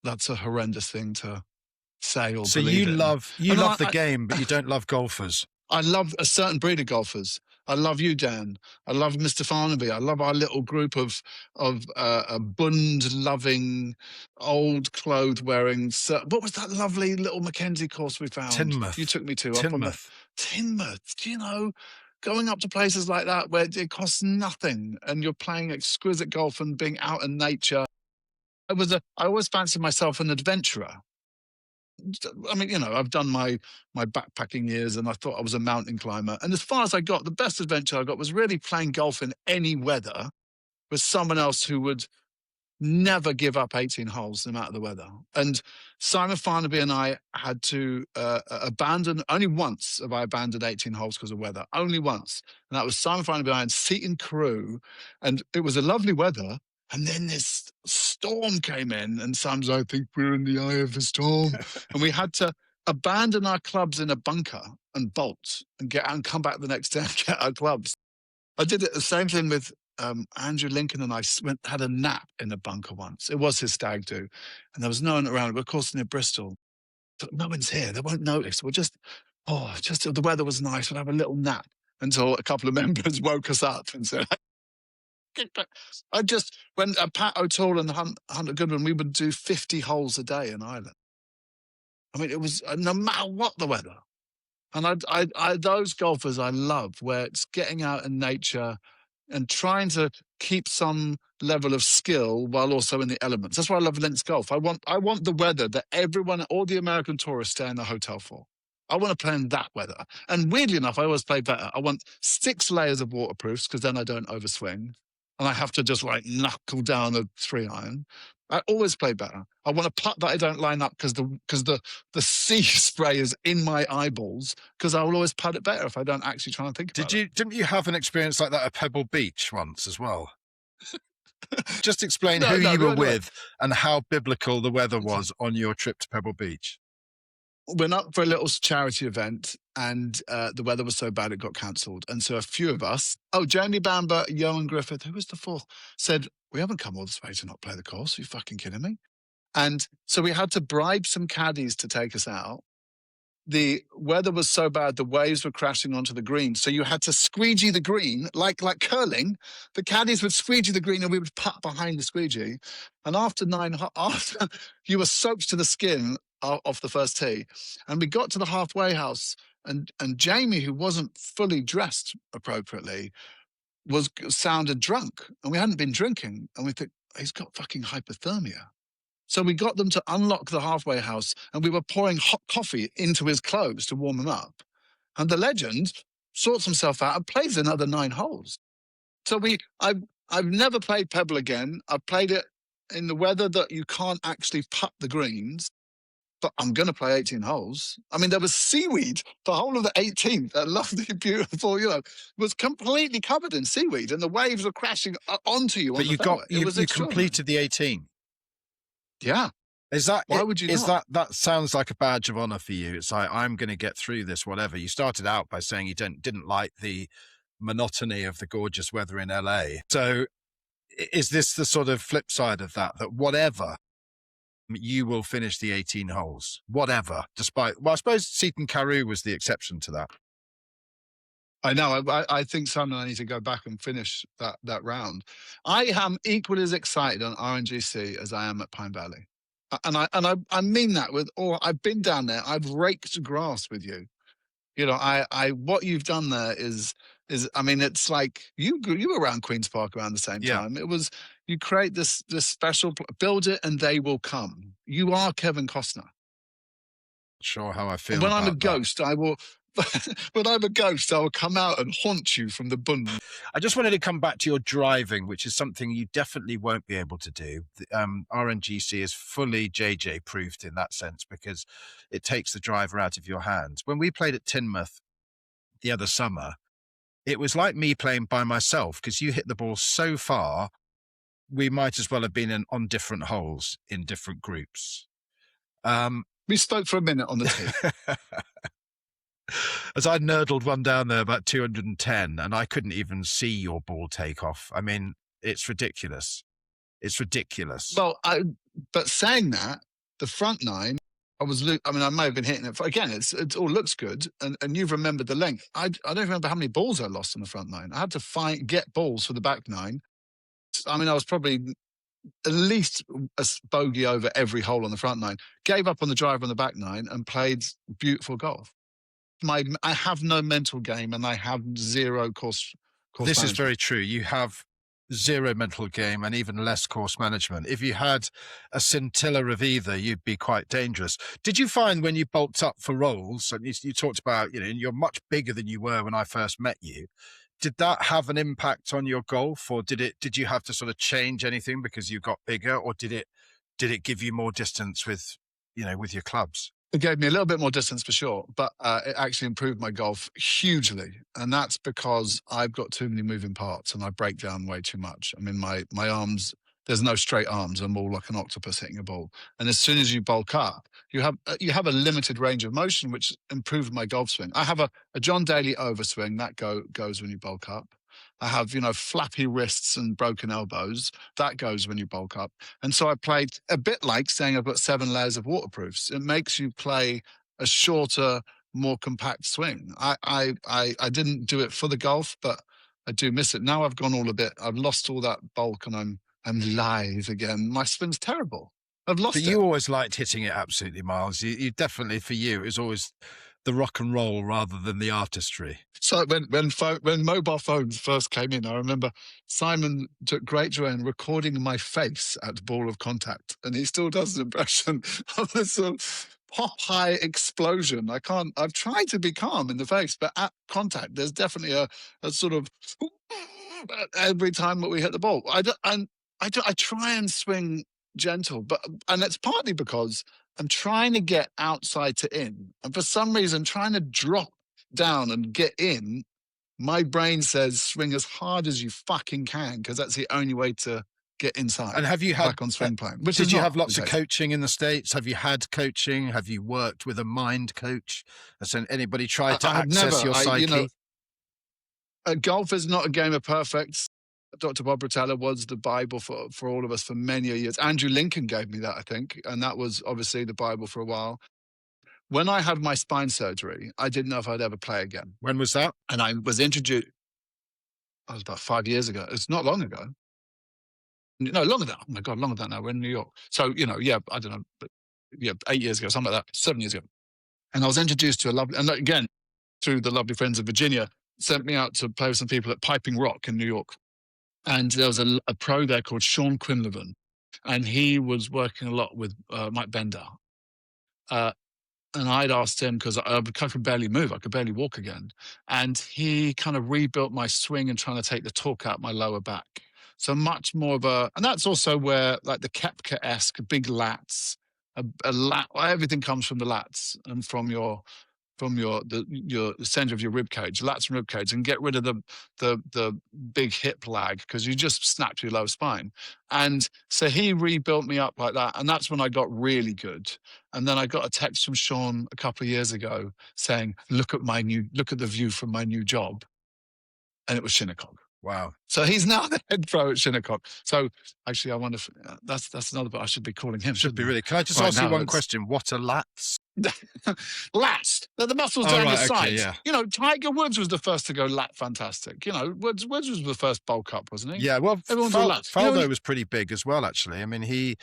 S2: a horrendous thing to say or
S1: so
S2: believe
S1: you
S2: in.
S1: love the game, but you don't love golfers.
S2: I love a certain breed of golfers. I love you, Dan. I love Mr. Farnaby. I love our little group of Bund-loving, old clothes-wearing. What was that lovely little Mackenzie course we found?
S1: Teignmouth.
S2: You took me to
S1: Teignmouth.
S2: Teignmouth. You know, going up to places like that where it costs nothing and you're playing exquisite golf and being out in nature. I always fancied myself an adventurer. I mean, you know, I've done my backpacking years, and I thought I was a mountain climber. And as far as I got, the best adventure I got was really playing golf in any weather with someone else who would never give up 18 holes no matter the weather. And Simon Farnaby and I had to abandon, only once have I abandoned 18 holes because of weather, only once. And that was Simon Farnaby and I and Seaton Carew. And it was a lovely weather. And then this storm came in, and Sam's, I think we're in the eye of the storm. And we had to abandon our clubs in a bunker and bolt and get out and come back the next day and get our clubs. I did it the same thing with Andrew Lincoln, and I had a nap in a bunker once. It was his stag do, and there was no one around. But of course, near Bristol, no one's here. They won't notice. We'll just the weather was nice. We'll have a little nap until a couple of members woke us up and said, when Pat O'Toole and Hunter Goodwin, we would do 50 holes a day in Ireland. I mean, it was no matter what the weather. And those golfers I love, where it's getting out in nature and trying to keep some level of skill while also in the elements. That's why I love links golf. I want the weather that all the American tourists stay in the hotel for. I want to play in that weather. And weirdly enough, I always play better. I want 6 layers of waterproofs because then I don't overswing. And I have to just like knuckle down a 3-iron. I always play better. I want a putt that I don't line up because the sea spray is in my eyeballs, because I will always putt it better if I don't actually try and think about it.
S1: Didn't you have an experience like that at Pebble Beach once as well? Just explain who you were with and how biblical the weather was on your trip to Pebble Beach.
S2: Went up for a little charity event, and the weather was so bad it got cancelled. And so a few of us, Jamie Bamber, Johan Griffith, who was the fourth, said, we haven't come all this way to not play the course. Are you fucking kidding me? And so we had to bribe some caddies to take us out. The weather was so bad, the waves were crashing onto the green. So you had to squeegee the green, like curling. The caddies would squeegee the green and we would putt behind the squeegee. And after you were soaked to the skin off the first tee. And we got to the halfway house, and Jamie, who wasn't fully dressed appropriately, sounded drunk. And we hadn't been drinking. And we think, he's got fucking hypothermia. So we got them to unlock the halfway house, and we were pouring hot coffee into his clothes to warm him up. And the legend sorts himself out and plays another 9 holes. So I've never played Pebble again. I've played it in the weather that you can't actually putt the greens, but I'm going to play 18 holes. I mean, there was seaweed the whole of the 18th. That lovely, beautiful, was completely covered in seaweed, and the waves were crashing onto you.
S1: But you completed the 18.
S2: Yeah. Why would you not?
S1: That sounds like a badge of honor for you. It's like, I'm going to get through this, whatever. You started out by saying you didn't like the monotony of the gorgeous weather in LA. So is this the sort of flip side of that whatever, you will finish the 18 holes, whatever, I suppose Seaton Carew was the exception to that.
S2: I know. I think Simon and I need to go back and finish that round. I am equally as excited on RNGC as I am at Pine Valley, and I mean that with all. I've been down there. I've raked grass with you. You know, I what you've done there is. I mean, it's like you were around Queens Park around the same
S1: Yeah,
S2: time. It was you create this special build it and they will come. You are Kevin Costner.
S1: sure how I
S2: And
S1: feel
S2: when I'm a
S1: about that.
S2: ghost, I will. When I'm a ghost, I will come out and haunt you from the bund.
S1: I just wanted to come back to your driving, which is something you definitely won't be able to do. RNGC is fully JJ proofed in that sense because it takes the driver out of your hands. When we played at Teignmouth the other summer, it was like me playing by myself because you hit the ball so far, we might as well have been on different holes in different groups.
S2: We spoke for a minute on the tee.
S1: As I nerdled one down there about 210, and I couldn't even see your ball take off. I mean, it's ridiculous. It's ridiculous.
S2: Well, but saying that, the front nine, I mean, I may have been hitting it. Again, it all looks good, and you've remembered the length. I don't remember how many balls I lost on the front nine. I had to get balls for the back nine. I mean, I was probably at least a bogey over every hole on the front nine. Gave up on the driver on the back nine and played beautiful golf. I have no mental game and I have zero course
S1: This
S2: management.
S1: is very true. You have zero mental game and even less course management. If you had a scintilla of either, you'd be quite dangerous. Did you find when you bulked up for roles, and you talked about, you're much bigger than you were when I first met you, did that have an impact on your golf, or did you have to sort of change anything because you got bigger, or did it give you more distance with your clubs?
S2: It gave me a little bit more distance for sure, but it actually improved my golf hugely. And that's because I've got too many moving parts and I break down way too much. I mean, my arms, there's no straight arms. I'm all like an octopus hitting a ball. And as soon as you bulk up, you have a limited range of motion, which improved my golf swing. I have a John Daly overswing that goes when you bulk up. I have, flappy wrists and broken elbows. That goes when you bulk up. And so I played a bit like saying I've got 7 layers of waterproofs. It makes you play a shorter, more compact swing. I didn't do it for the golf, but I do miss it. Now I've gone all a bit. I've lost all that bulk and I'm lithe again. My swing's terrible. I've lost
S1: But
S2: it.
S1: you always liked hitting it absolutely, Miles. You definitely, for you, it was always the rock and roll rather than the artistry.
S2: So when mobile phones first came in, I remember Simon took great joy in recording my face at ball of contact, and he still does an impression of this sort of pop high explosion. I've tried to be calm in the face, but at contact, there's definitely a sort of every time that we hit the ball. I try and swing gentle, and it's partly because I'm trying to get outside to in, and for some reason, trying to drop down and get in, my brain says swing as hard as you fucking can because that's the only way to get inside.
S1: And have you had
S2: back on swing plane? Which
S1: did you have lots of coaching in the States? Have you had coaching? Have you worked with a mind coach? Has anybody tried to access your psyche?
S2: Golf is not a game of perfects. Dr. Bob Rotella was the Bible for all of us for many years. Andrew Lincoln gave me that, I think, and that was obviously the Bible for a while. When I had my spine surgery, I didn't know if I'd ever play again.
S1: When was that?
S2: And I was introduced, I was about 5 years ago. It's not long ago. No, longer than that. Oh my God, longer than that now. We're in New York. So, I don't know, but 8 years ago, something like that, 7 years ago. And I was introduced to and again, through the lovely friends of Virginia, sent me out to play with some people at Piping Rock in New York. And there was a pro there called Sean Quinlivan. And he was working a lot with Mike Bender. And I'd asked him because I could barely move. I could barely walk again. And he kind of rebuilt my swing and trying to take the torque out my lower back. So much more of and that's also where like the Koepka-esque big lats, everything comes from the lats and from your center of your rib cage, lats and rib cage, and get rid of the big hip lag because you just snapped your lower spine. And so he rebuilt me up like that, and that's when I got really good. And then I got a text from Sean a couple of years ago saying, "Look at the view from my new job," and it was Shinnecock.
S1: Wow.
S2: So he's now the head pro at Shinnecock. So actually, I wonder if that's another. But I should be calling him.
S1: Should be
S2: I?
S1: really. Can I just
S2: Right
S1: ask you
S2: now,
S1: one question? What are lats?
S2: lats. They're the muscles
S1: Oh,
S2: down your
S1: right, okay,
S2: sides.
S1: yeah.
S2: You know, Tiger Woods was the first to go lat fantastic. You know, Woods was the first bulk up, wasn't he?
S1: Yeah, well,
S2: Everyone's all lats.
S1: Faldo was pretty big as well, actually. I mean, he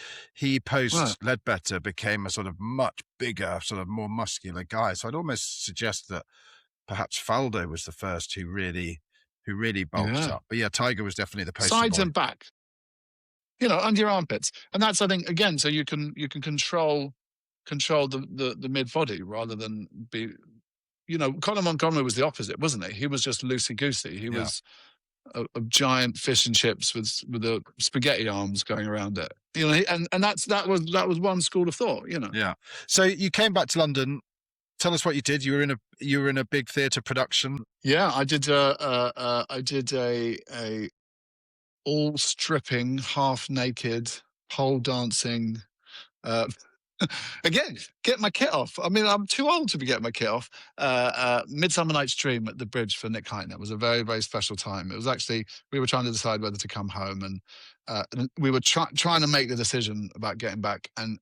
S1: post
S2: Right.
S1: Ledbetter became a sort of much bigger, sort of more muscular guy. So I'd almost suggest that perhaps Faldo was the first who really bulked up. But yeah, Tiger was definitely the poster
S2: Sides
S1: boy.
S2: and back. You know, under your armpits, and that's, I think, again, so you can control the mid body rather than be. You know, Conor Montgomery was the opposite, wasn't he? He was just loosey goosey. He was a giant fish and chips with the spaghetti arms going around it. You know, and that was one school of thought. You know.
S1: Yeah. So you came back to London. Tell us what you did. You were in a big theatre production.
S2: Yeah, I did. I did a all stripping, half naked, pole dancing. Again, get my kit off. I mean, I'm too old to be getting my kit off. Midsummer Night's Dream at the Bridge for Nick Heitner. It was a very, very special time. It was actually, we were trying to decide whether to come home, and we were trying to make the decision about getting back, and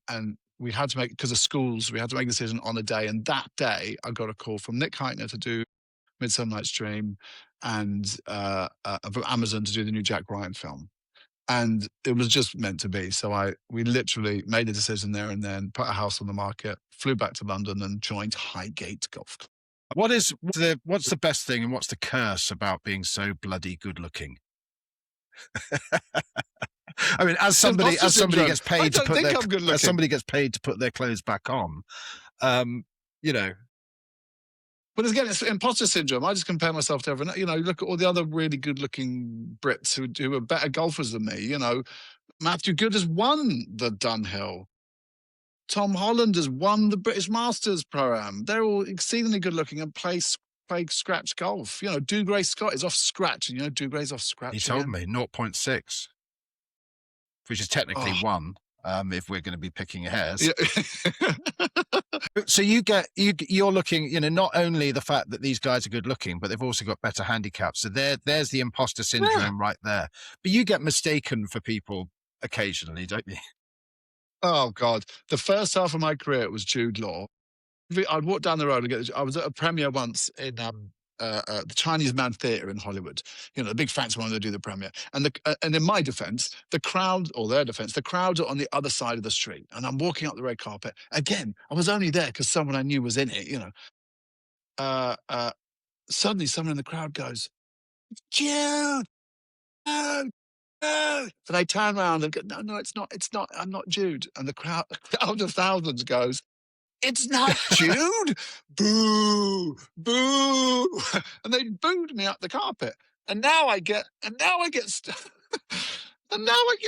S2: we had to make, because of schools, we had to make a decision on a day. And that day, I got a call from Nick Heitner to do Midsummer Night's Dream, and from Amazon to do the new Jack Ryan film. And it was just meant to be. So we literally made a decision there and then, put a house on the market, flew back to London and joined Highgate Golf Club.
S1: What's the best thing and what's the curse about being so bloody good looking? I mean, as somebody gets paid to put their clothes back on, you know.
S2: But again, it's imposter syndrome. I just compare myself to everyone. You know, look at all the other really good-looking Brits who are better golfers than me. You know, Matthew Good has won the Dunhill. Tom Holland has won the British Masters Pro-Am. They're all exceedingly good-looking and play scratch golf. You know, Dougray Scott is off scratch, and you know Dougray's off scratch.
S1: He told me 0.6, which is technically 1. If we're going to be picking hairs. Yeah. So you're looking, you know, not only the fact that these guys are good looking, but they've also got better handicaps. So there's the imposter syndrome right there. But you get mistaken for people occasionally, don't you?
S2: Oh God. The first half of my career, it was Jude Law. I'd walk down the road and I was at a premiere once in the Chinese Man Theatre in Hollywood. You know, the big fancy one to do the premiere. And in my defense, the crowd are on the other side of the street. And I'm walking up the red carpet. Again, I was only there because someone I knew was in it, you know. Suddenly someone in the crowd goes, "Jude! No! No!" And I turn around and go, no, it's not, I'm not Jude. And the crowd of thousands goes, "It's not Jude!" Boo, boo. And they booed me up the carpet. And now I get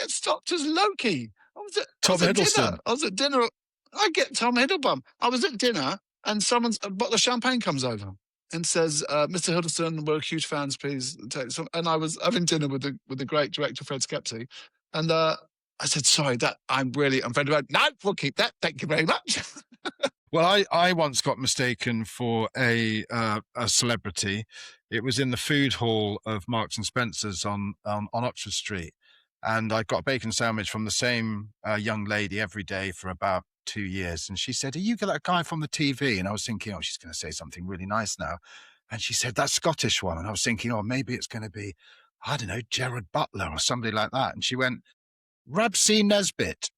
S2: stopped as Loki. I was at dinner. I was at dinner. I get Tom Hiddleston. I was at dinner and a bottle of champagne comes over and says, "Mr. Hiddleston, we're huge fans, please take some." And I was having dinner with the great director Fred Skepti. And I said, "Sorry, I'm very about." "No, we'll keep that. Thank you very much."
S1: Well, I once got mistaken for a celebrity. It was in the food hall of Marks and Spencer's on Oxford Street, and I got a bacon sandwich from the same young lady every day for about 2 years. And she said, "Are you that guy from the TV?" And I was thinking, oh, she's going to say something really nice now. And she said, "That Scottish one." And I was thinking, oh, maybe it's going to be, I don't know, Gerard Butler or somebody like that. And she went, "Rabsy Nesbitt."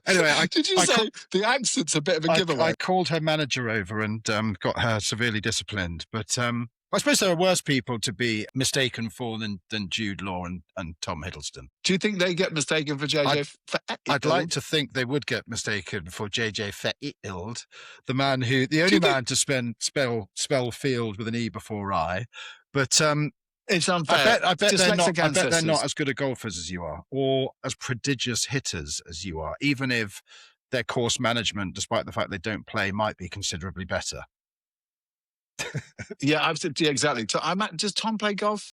S1: Anyway,
S2: did you say the accent's a bit of a giveaway?
S1: I called her manager over and got her severely disciplined. But I suppose there are worse people to be mistaken for than Jude Law and Tom Hiddleston.
S2: Do you think they get mistaken for JJ Feild?
S1: I'd like to think they would get mistaken for JJ Feild, the only man to spell field with an E before I. But
S2: it's unfair.
S1: I bet they're not as good at golfers as you are, or as prodigious hitters as you are, even if their course management, despite the fact they don't play, might be considerably better.
S2: Yeah, exactly. Does Tom play golf?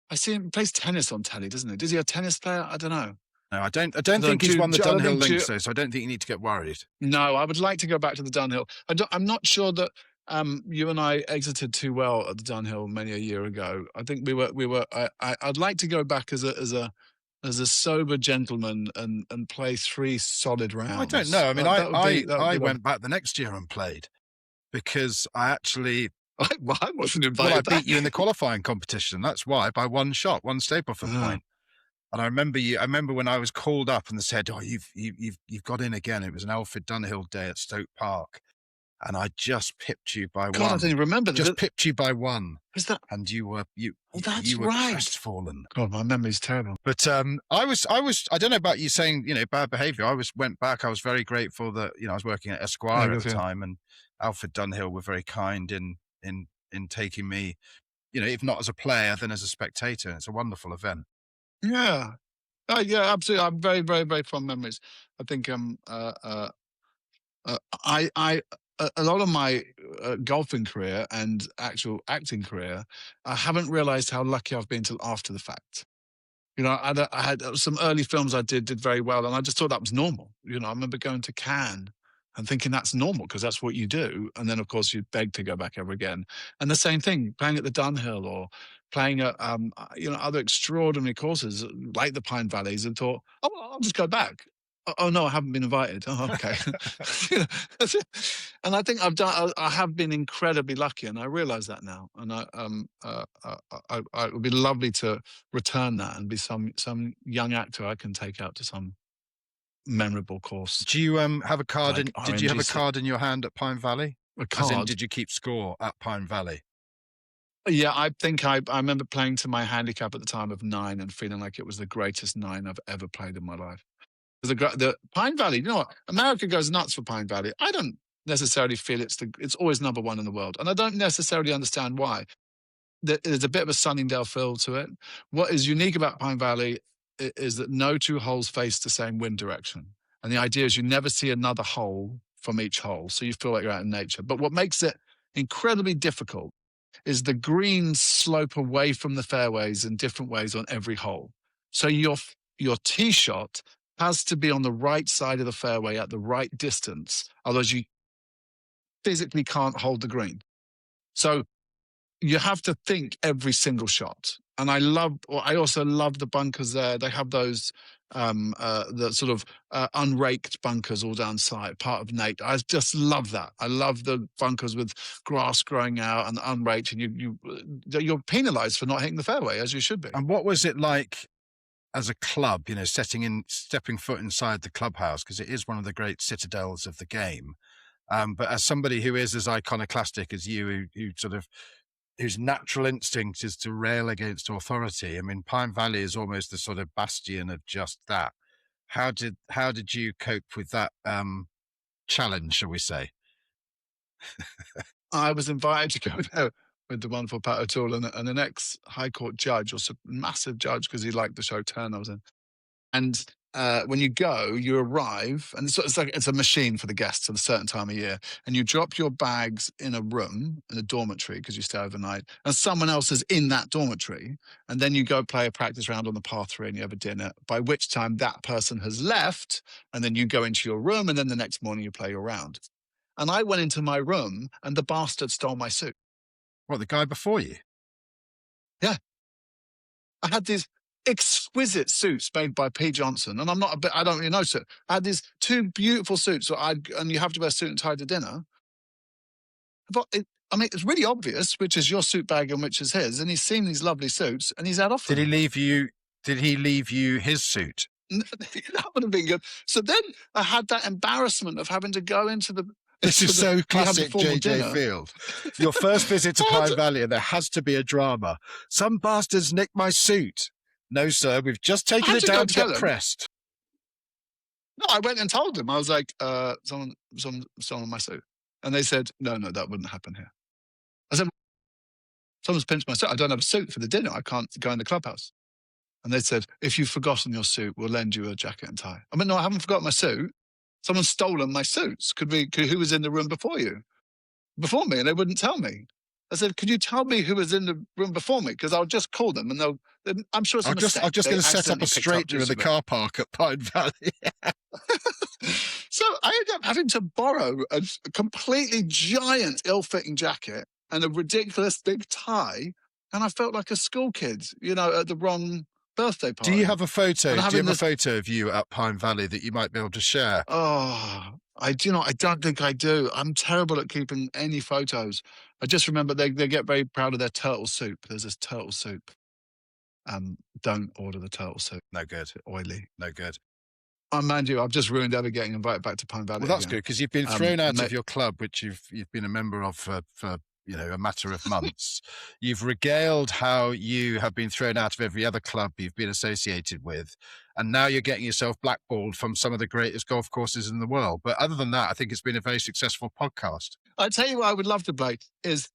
S2: I see him plays tennis on telly, doesn't he? Does he a tennis player? I don't know.
S1: No, I don't think he's won the Dunhill Links, though, so I don't think you need to get worried.
S2: No, I would like to go back to the Dunhill. I'm not sure that You and I exited too well at the Dunhill many a year ago. I think we were. I'd like to go back as a sober gentleman and play 3 solid rounds.
S1: I don't know. I mean,
S2: that would be
S1: I went back the next year and played because I actually.
S2: I wasn't invited.
S1: Well, I beat you in the qualifying competition. That's why, by one shot, one Stapleford point. And I remember when I was called up and they said, "Oh, you've got in again." It was an Alfred Dunhill day at Stoke Park, and I just pipped you by one.
S2: God, I didn't remember.
S1: Just pipped you by one.
S2: Is that?
S1: And you were
S2: that's
S1: you were
S2: right.
S1: crestfallen.
S2: God, my memory's terrible.
S1: But I was. I don't know about you saying bad behaviour. Went back. I was very grateful that I was working at Esquire at the time, and Alfred Dunhill were very kind in taking me, if not as a player, then as a spectator. It's a wonderful event.
S2: Yeah. Yeah, absolutely. I'm very, very, very fond memories. I think a lot of my golfing career and actual acting career, I haven't realized how lucky I've been till after the fact. I had some early films I did very well, and I just thought that was normal. I remember going to Cannes and thinking that's normal because that's what you do. And then, of course, you beg to go back ever again. And the same thing, playing at the Dunhill or playing at, other extraordinary courses like the Pine Valleys, and thought, oh, well, I'll just go back. Oh no, I haven't been invited. Oh, okay. And I think I have been incredibly lucky, and I realize that now. And it would be lovely to return that and be some young actor I can take out to some memorable course.
S1: Do you have a card? Did you have a card in your hand at Pine Valley?
S2: A card?
S1: As in, did you keep score at Pine Valley?
S2: Yeah, I think I remember playing to my handicap at the time of 9 and feeling like it was the greatest 9 I've ever played in my life. The Pine Valley, America goes nuts for Pine Valley. I don't necessarily feel it's always number 1 in the world, and I don't necessarily understand why. There's a bit of a Sunningdale feel to it. What is unique about Pine Valley is that no 2 holes face the same wind direction, and the idea is you never see another hole from each hole, so you feel like you're out in nature. But what makes it incredibly difficult is the greens slope away from the fairways in different ways on every hole. So your tee shot has to be on the right side of the fairway at the right distance, otherwise you physically can't hold the green. So you have to think every single shot. And I also love the bunkers there. They have those the sort of unraked bunkers all down side, part of Nate. I just love that. I love the bunkers with grass growing out and unraked, and you're penalised for not hitting the fairway, as you should be.
S1: And what was it like as a club, stepping foot inside the clubhouse, because it is one of the great citadels of the game. But as somebody who is as iconoclastic as you, whose natural instinct is to rail against authority. I mean, Pine Valley is almost the sort of bastion of just that. How did you cope with that challenge, shall we say?
S2: I was invited to go there with the wonderful Pat O'Toole and an ex-High Court judge, or massive judge, because he liked the show Turn I was in. And when you go, you arrive, and it's a machine for the guests at a certain time of year, and you drop your bags in a room, in a dormitory, because you stay overnight, and someone else is in that dormitory, and then you go play a practice round on the par 3 and you have a dinner, by which time that person has left, and then you go into your room, and then the next morning you play your round. And I went into my room, and the bastard stole my suit.
S1: What, the guy before you?
S2: Yeah. I had these exquisite suits made by P. Johnson, and I don't really know, sir. I had these 2 beautiful suits, and you have to wear a suit and tie to dinner. But it's really obvious which is your suit bag and which is his, and he's seen these lovely suits, and he's had off them.
S1: Did he leave you his suit?
S2: That would have been good. So then I had that embarrassment of having to go into the...
S1: This is so classic JJ Feild. Your first visit to Pine Valley, and there has to be a drama. Some bastards nicked my suit. No, sir, we've just taken it down to get pressed.
S2: No, I went and told them. I was like, someone stole my suit. And they said, no, that wouldn't happen here. I said, someone's pinched my suit. I don't have a suit for the dinner. I can't go in the clubhouse. And they said, if you've forgotten your suit, we'll lend you a jacket and tie. I mean, no, I haven't forgotten my suit. Someone's stolen my suits. Who was in the room before me? And they wouldn't tell me. I said, could you tell me who was in the room before me? Because I'll just call them, and I'm sure it's a mistake.
S1: I'm just going to set up a straightener in the car park at Pine Valley.
S2: So I ended up having to borrow a completely giant, ill-fitting jacket and a ridiculous big tie, and I felt like a school kid, you know, at the wrong birthday party.
S1: Do you have a photo?
S2: And
S1: Do you have
S2: having
S1: a photo of you at Pine Valley that you might be able to share?
S2: Oh, I don't think I do. I'm terrible at keeping any photos. I just remember they get very proud of their turtle soup. There's this turtle soup. Don't order the turtle soup.
S1: No good.
S2: It's oily.
S1: No good.
S2: Oh, mind you, I've just ruined ever getting invited back to Pine Valley.
S1: Well, that's
S2: again.
S1: good, because you've been thrown out of your club, which you've been a member of for you know, a matter of months. You've regaled how you have been thrown out of every other club you've been associated with, and now you're getting yourself blackballed from some of the greatest golf courses in the world. But other than that, I think it's been a very successful podcast.
S2: I tell you what I would love to play is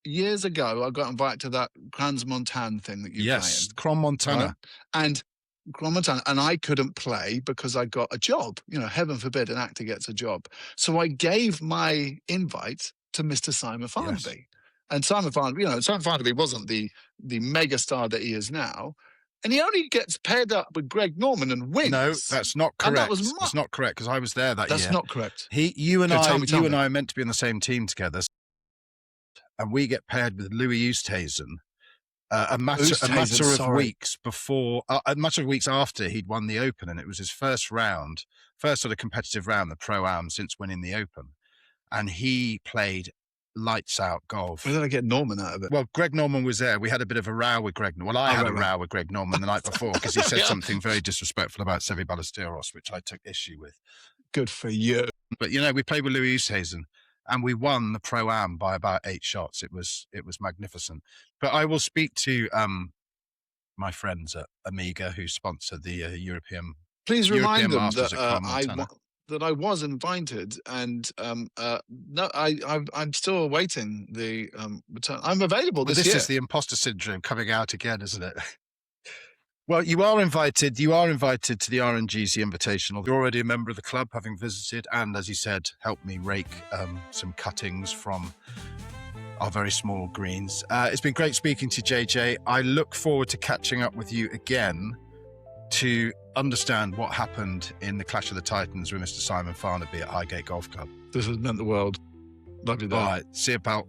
S2: years ago I got invited to that Crans-Montana thing that you played.
S1: Yes, Cron-Montana.
S2: Right? And Cron-Montana, and I couldn't play because I got a job. You know, heaven forbid an actor gets a job. So I gave my invite to Mr. Simon Farnaby. Yes. And Simon Farnaby, you know, Simon Farnaby wasn't the mega star that he is now. And he only gets paired up with Greg Norman and wins.
S1: No, that's not correct. That's not correct, because I was there that year.
S2: That's not correct.
S1: You and I are meant to be on the same team together, and we get paired with Louis Oosthuizen a matter of weeks before, a matter of weeks after he'd won the Open, and it was his first sort of competitive round, the Pro-Am, since winning the Open, and he played lights out golf.
S2: Where did I get Norman out of it?
S1: Well, Greg Norman was there. We had a bit of a row with Greg Norman. Well, I had a row with Greg Norman the night before because he said something very disrespectful about Seve Ballesteros, which I took issue with.
S2: Good for you.
S1: But, you know, we played with Louis Oosthuizen, and we won the Pro-Am by about 8 shots. It was magnificent. But I will speak to my friends at Amiga who sponsor the European.
S2: Please remind them
S1: Masters
S2: that I was invited, and no, I'm still awaiting the return. I'm available this year.
S1: This is the imposter syndrome coming out again, isn't it? Well, you are invited. You are invited to the RNGC Invitational. You're already a member of the club, having visited, and as you said, helped me rake some cuttings from our very small greens. It's been great speaking to JJ. I look forward to catching up with you again to understand what happened in the Clash of the Titans with Mr. Simon Farnaby at Highgate Golf Club.
S2: This has meant the world. Love you,
S1: All right. See you, pal.